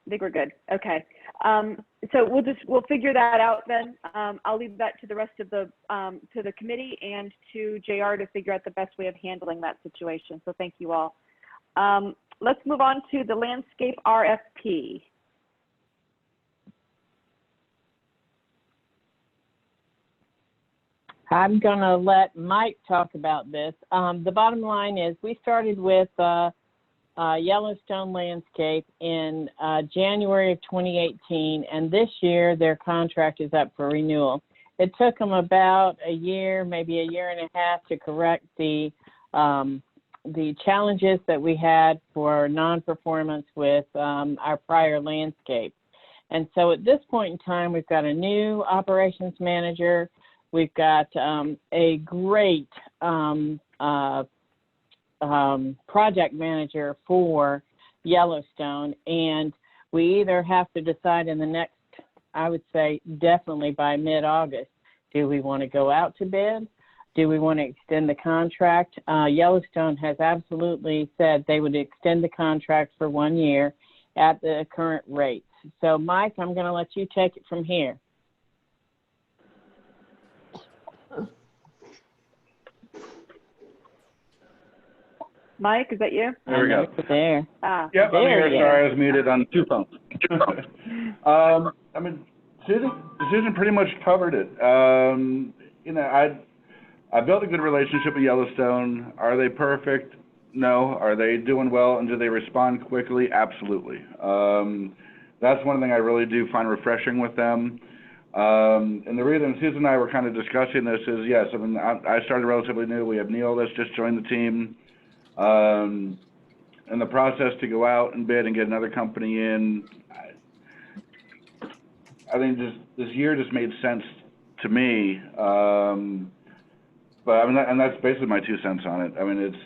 I think we're good. Okay. So we'll figure that out then. I'll leave that to the rest of the committee and to JR to figure out the best way of handling that situation. So thank you all. Let's move on to the landscape RFP. I'm going to let Mike talk about this. The bottom line is we started with Yellowstone Landscape in January of 2018, and this year their contract is up for renewal. It took them about a year, maybe a year and a half, to correct the challenges that we had for non-performance with our prior landscape. And so at this point in time, we've got a new operations manager. We've got a great project manager for Yellowstone, and we either have to decide in the next, I would say definitely by mid-August, do we want to go out to bid? Do we want to extend the contract? Yellowstone has absolutely said they would extend the contract for 1 year at the current rates. So Mike, I'm going to let you take it from here. Mike, is that you? There we go. There. Yep, I'm here. Sorry, I was muted on two phones. I mean, Susan pretty much covered it. You know, I built a good relationship with Yellowstone. Are they perfect? No. Are they doing well, and do they respond quickly? Absolutely. That's one thing I really do find refreshing with them. And the reason Susan and I were kind of discussing this is, yes, I mean, I started relatively new. We have Neil that's just joined the team. And the process to go out and bid and get another company in, I think this year just made sense to me. But I mean, and that's basically my 2 cents on it. I mean, it's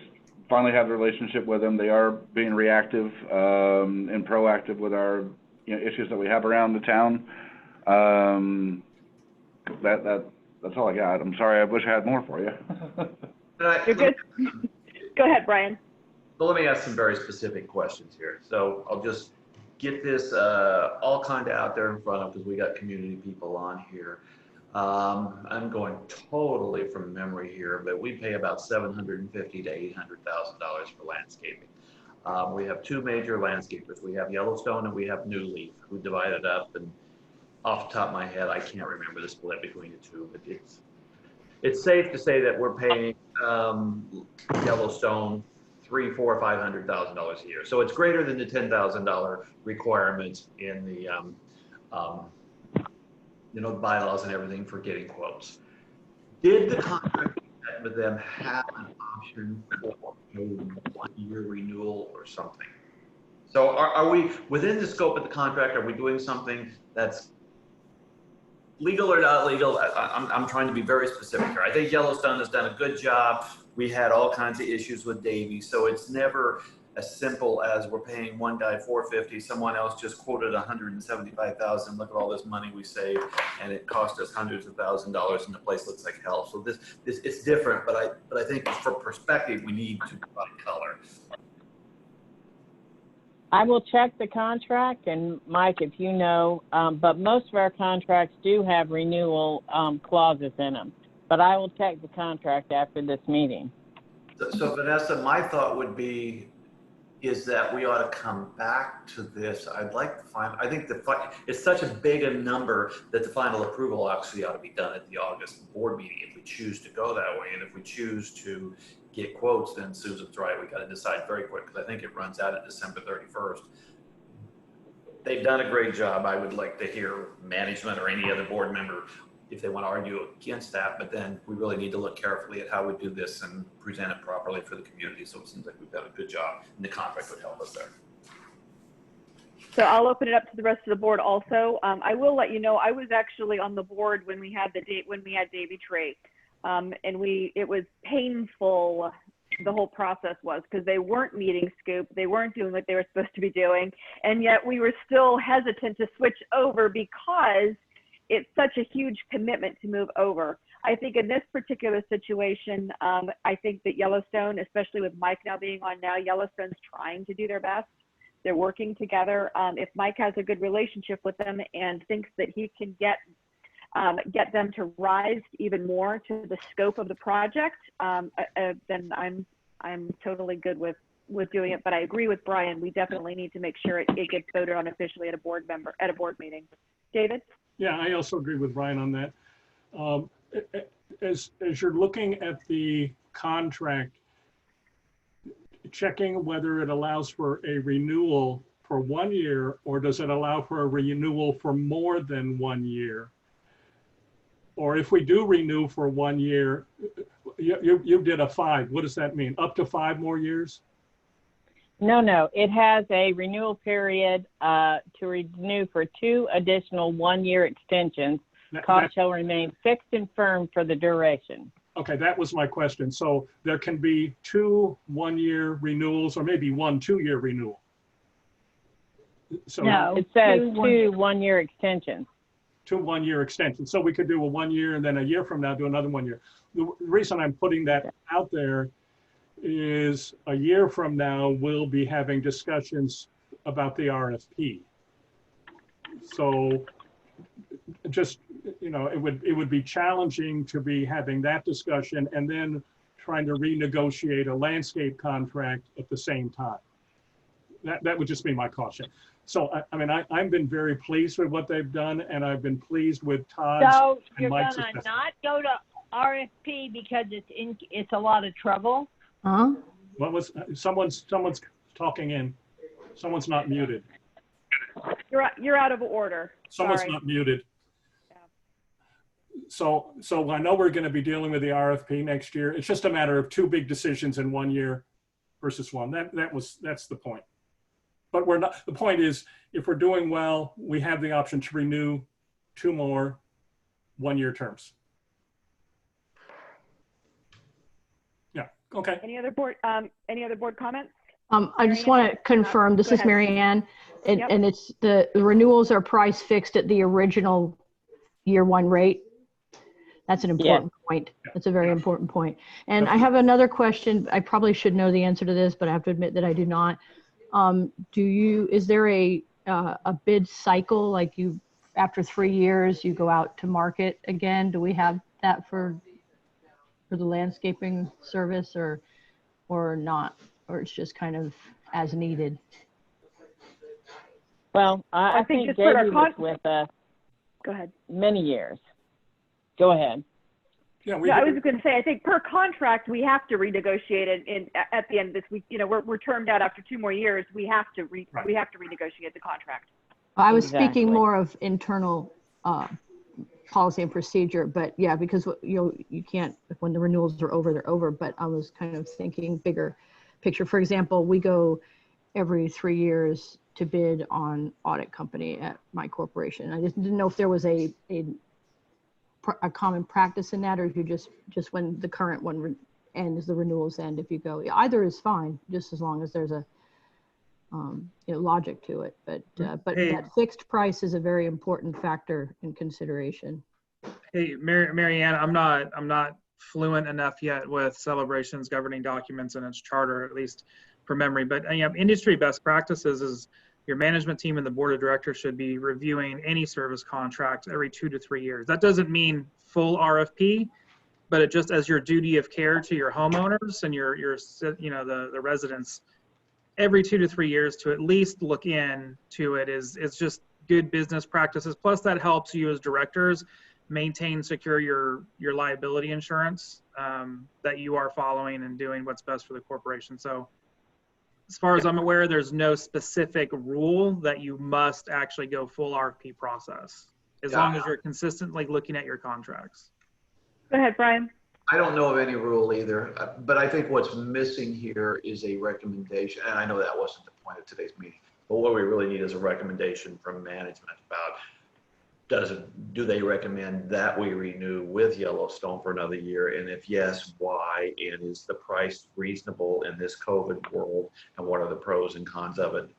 finally have a relationship with them. They are being reactive and proactive with our issues that we have around the town. That's That's all I got. I'm sorry. I wish I had more for you. You're good. Go ahead, Brian. But let me ask some very specific questions here. So I'll just get this all kind of out there in front of, because we got community people on here. I'm going totally from memory here, but we pay about $750,000 to $800,000 for landscaping. We have two major landscapers. We have Yellowstone and we have New Leaf, who divided up, and off the top of my head, I can't remember the split between the two, but it's safe to say that we're paying Yellowstone $300,000, $400,000, $500,000 a year. So it's greater than the $10,000 requirement in the the bylaws and everything for getting quotes. Did the contract with them have an option for a 1-year renewal or something? So are we within the scope of the contract? Are we doing something that's legal or not legal? I'm trying to be very specific here. I think Yellowstone has done a good job. We had all kinds of issues with Davy, so it's never as simple as we're paying one guy $450, someone else just quoted $175,000. Look at all this money we saved, and it cost us hundreds of thousands of dollars, and the place looks like hell. So this it's different, but I think for perspective, we need to provide color. I will check the contract, and Mike, if you know, but most of our contracts do have renewal clauses in them. But I will check the contract after this meeting. So Vanessa, my thought would be is that we ought to come back to this. I'd like to find, I think it's such a big a number that the final approval actually ought to be done at the August board meeting if we choose to go that way. And if we choose to get quotes, then Susan's right, we got to decide very quick, because I think it runs out at December 31st. They've done a great job. I would like to hear management or any other board member if they want to argue against that, but then we really need to look carefully at how we do this and present it properly for the community. So it seems like we've done a good job, and the contract would help us there. So I'll open it up to the rest of the board also. I will let you know, I was actually on the board when we had Davy Tree. And it was painful, the whole process was, because they weren't meeting Scoop, they weren't doing what they were supposed to be doing, and yet we were still hesitant to switch over because it's such a huge commitment to move over. I think in this particular situation, I think that Yellowstone, especially with Mike now being on now, Yellowstone's trying to do their best. They're working together. If Mike has a good relationship with them and thinks that he can get them to rise even more to the scope of the project, then I'm totally good with doing it. But I agree with Brian. We definitely need to make sure it gets voted on officially at a board meeting. David? Yeah, I also agree with Brian on that. As you're looking at the contract, checking whether it allows for a renewal for 1 year, or does it allow for a renewal for more than 1 year? Or if we do renew for 1 year, you did a 5. What does that mean? Up to 5 more years? No, it has a renewal period to renew for 2 additional 1-year extensions. Cost shall remain fixed and firm for the duration. Okay, that was my question. So there can be 2 1-year renewals, or maybe 1 2-year renewal. So no, it says 2 1-year extensions. 2 1-year extensions. So we could do a 1 year, and then a year from now do another 1 year. The reason I'm putting that out there is a year from now we'll be having discussions about the RFP. So just, it would be challenging to be having that discussion and then trying to renegotiate a landscape contract at the same time. That would just be my caution. So, I've been very pleased with what they've done, and I've been pleased with Todd's So and you're Mike's gonna assessment. not go to RFP because it's a lot of trouble? Huh? What was, someone's talking in. Someone's not muted. You're out of order. Someone's Sorry. not muted. So I know we're going to be dealing with the RFP next year. It's just a matter of 2 big decisions in 1 year versus 1. That's the point. But we're not. The point is, if we're doing well, we have the option to renew 2 more 1-year terms. Yeah. Okay. Any other board comments? I just want to confirm, this Go is ahead. Mary Ann, and, Yep. and it's the renewals are price fixed at the original year 1 rate. That's an important point. That's a very important point. And I have another question. I probably should know the answer to this, but I have to admit that I do not. Is there a bid cycle, like you, after 3 years, you go out to market again? Do we have that for the landscaping service, or not? Or it's just kind of as needed? Well, I think just for our Davey was with us Go ahead. many years. Go ahead. Yeah, I was going to say, I think per contract, we have to renegotiate it at the end of this week. You know, we're termed out after 2 more years. We have to renegotiate the contract. I was speaking more of internal policy and procedure, but yeah, because you can't, when the renewals are over, they're over. But I was kind of thinking bigger picture. For example, we go every 3 years to bid on audit company at my corporation. I just didn't know if there was a common practice in that, or if you just when the current one ends, the renewals end, if you go. Either is fine, just as long as there's a logic to it. But that fixed price is a very important factor in consideration. Hey, Marianne, I'm not fluent enough yet with Celebration's governing documents and its charter, at least from memory. But industry best practices is your management team and the board of directors should be reviewing any service contract every 2 to 3 years. That doesn't mean full RFP, but it just as your duty of care to your homeowners and your the residents, every 2 to 3 years to at least look into it is just good business practices. Plus that helps you as directors maintain, secure your liability insurance, that you are following and doing what's best for the corporation. So as far as I'm aware, there's no specific rule that you must actually go full RFP process, as long as you're consistently looking at your contracts. Go ahead, Brian. I don't know of any rule either, but I think what's missing here is a recommendation, and I know that wasn't the point of today's meeting, but what we really need is a recommendation from management about do they recommend that we renew with Yellowstone for another year? And if yes, why? And is the price reasonable in this COVID world? And what are the pros and cons of it?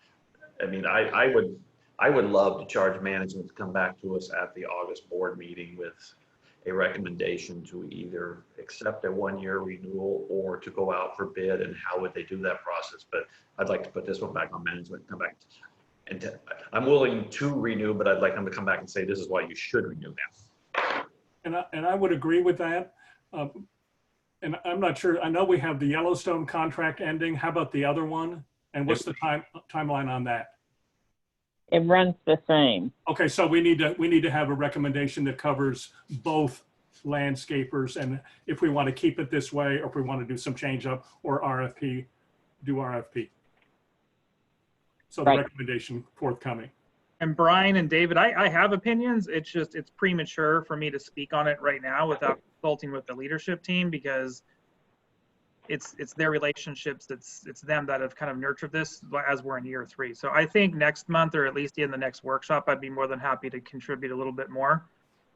I mean, I would love to charge management to come back to us at the August board meeting with a recommendation to either accept a 1-year renewal or to go out for bid, and how would they do that process? But I'd like to put this one back on management and come back. And I'm willing to renew, but I'd like them to come back and say, this is why you should renew now. And I would agree with that. And I'm not sure, I know we have the Yellowstone contract ending. How about the other one? And what's the timeline on that? It runs the same. Okay, so we need to have a recommendation that covers both landscapers, and if we want to keep it this way, or if we want to do some change up, or do RFP. So the recommendation forthcoming. And Brian and David, I have opinions. It's premature for me to speak on it right now without consulting with the leadership team, because it's their relationships. It's them that have kind of nurtured this as we're in year 3. So I think next month, or at least in the next workshop, I'd be more than happy to contribute a little bit more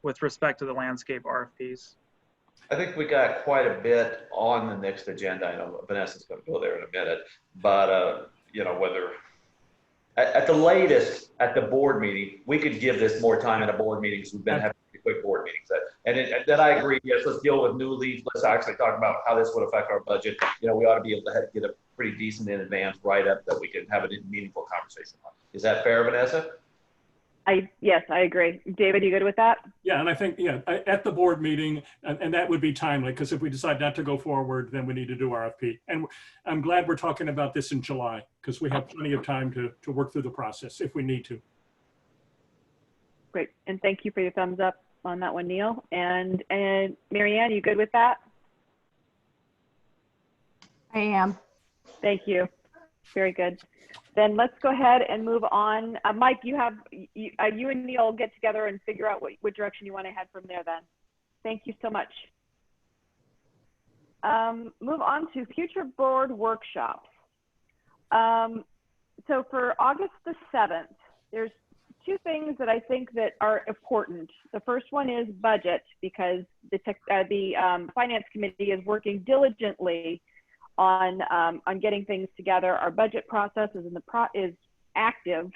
with respect to the landscape RFPs. I think we got quite a bit on the next agenda. I know Vanessa's going to go there in a minute, but whether at the latest at the board meeting, we could give this more time at a board meeting, because we've been having quick board meetings. And I agree. Yes, let's deal with new leads. Let's actually talk about how this would affect our budget. We ought to be able to get a pretty decent in advance write-up that we can have a meaningful conversation on. Is that fair, Vanessa? Yes, I agree. David, you good with that? Yeah, and I think, at the board meeting, and that would be timely, because if we decide not to go forward, then we need to do RFP. And I'm glad we're talking about this in July, because we have plenty of time to work through the process if we need to. Great, and thank you for your thumbs up on that one, Neil. And Marianne, you good with that? I am. Thank you. Very good. Then let's go ahead and move on. Mike, you and Neil get together and figure out what direction you want to head from there then. Thank you so much. Move on to future board workshops. So for August the 7th, there's 2 things that I think that are important. The first one is budget, because the Finance Committee is working diligently on getting things together. Our budget process is active.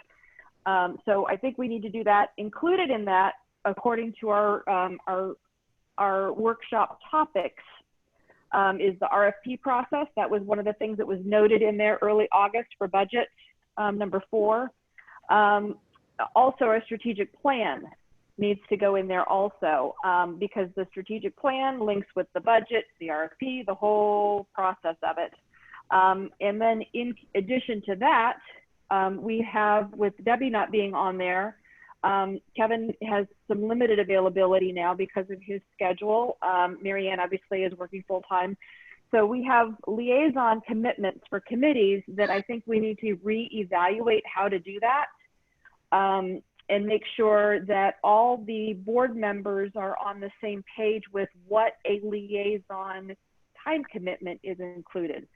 So I think we need to do that. Included in that, according to our our workshop topics is the RFP process. That was one of the things that was noted in there early August for budget, number 4. Also, our strategic plan needs to go in there also, because the strategic plan links with the budget, the RFP, the whole process of it. And then in addition to that, we have, with Debbie not being on there, Kevin has some limited availability now because of his schedule. Marianne obviously is working full time. So we have liaison commitments for committees that I think we need to reevaluate how to do that. And make sure that all the board members are on the same page with what a liaison time commitment is included.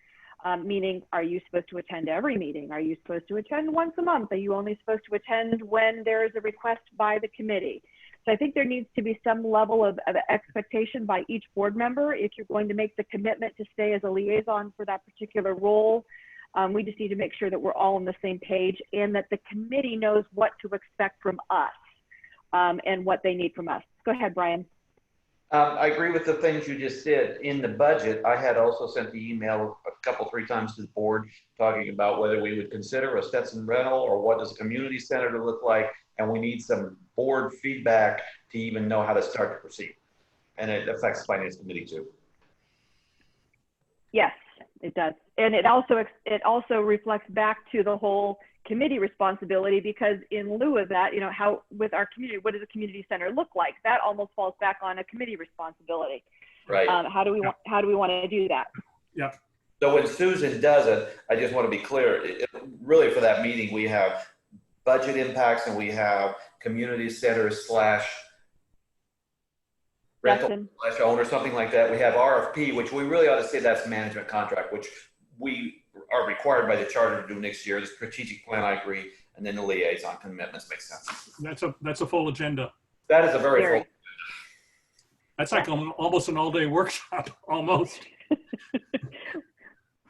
Meaning, are you supposed to attend every meeting? Are you supposed to attend once a month? Are you only supposed to attend when there is a request by the committee? So I think there needs to be some level of expectation by each board member if you're going to make the commitment to stay as a liaison for that particular role. We just need to make sure that we're all on the same page and that the committee knows what to expect from us and what they need from us. Go ahead, Brian. I agree with the things you just did. In the budget, I had also sent the email a couple, 3 times to the board talking about whether we would consider a Stetson rental or what does a community center look like. And we need some board feedback to even know how to start to proceed. And it affects the finance committee too. Yes, it does. And it also reflects back to the whole committee responsibility, because in lieu of that, you know, how with our community, what does a community center look like? That almost falls back on a committee responsibility. Right. How do we want to do that? Yeah. So when Susan does it, I just want to be clear, really for that meeting, we have budget impacts and we have community centers slash rental slash owner, something like that. We have RFP, which we really ought to say that's management contract, which we are required by the charter to do next year. The strategic plan, I agree, and then the liaison commitments makes sense. That's a full agenda. That is a very full. That's like almost an all-day workshop, almost.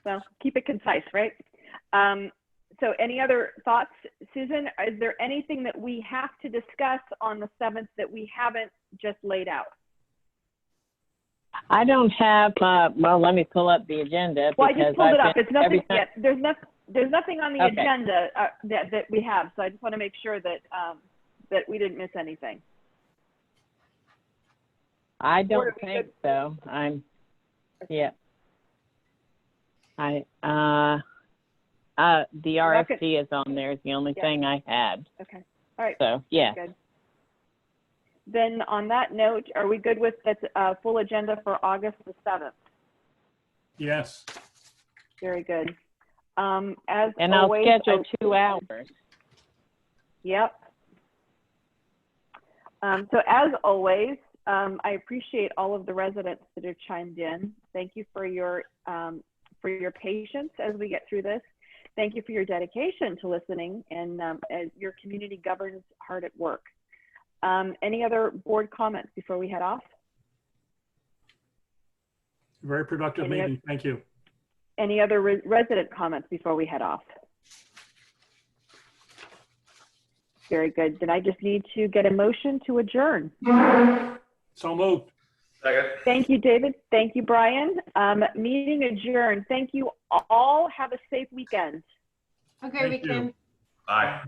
Well, keep it concise, right? So any other thoughts, Susan? Is there anything that we have to discuss on the 7th that we haven't just laid out? I don't have, well, let me pull up the agenda. Well, I just pulled it up. It's nothing yet. There's nothing on the Okay. agenda that we have. So I just want to make sure that that we didn't miss anything. I don't think so. Yeah. The RFP is on there is the only thing I had. Okay. All right. So, yeah. Good. Then on that note, are we good with that full agenda for August the 7th? Yes. Very good. As And always, I'll schedule 2 hours. Yep. So as always, I appreciate all of the residents that have chimed in. Thank you for your patience as we get through this. Thank you for your dedication to listening, and as your community governs hard at work. Any other board comments before we head off? Very productive meeting. Thank you. Any other resident comments before we head off? Very good. Then I just need to get a motion to adjourn. So moved. Second. Thank you, David. Thank you, Brian. Meeting adjourned. Thank you all. Have a safe weekend. Okay, we can. Bye.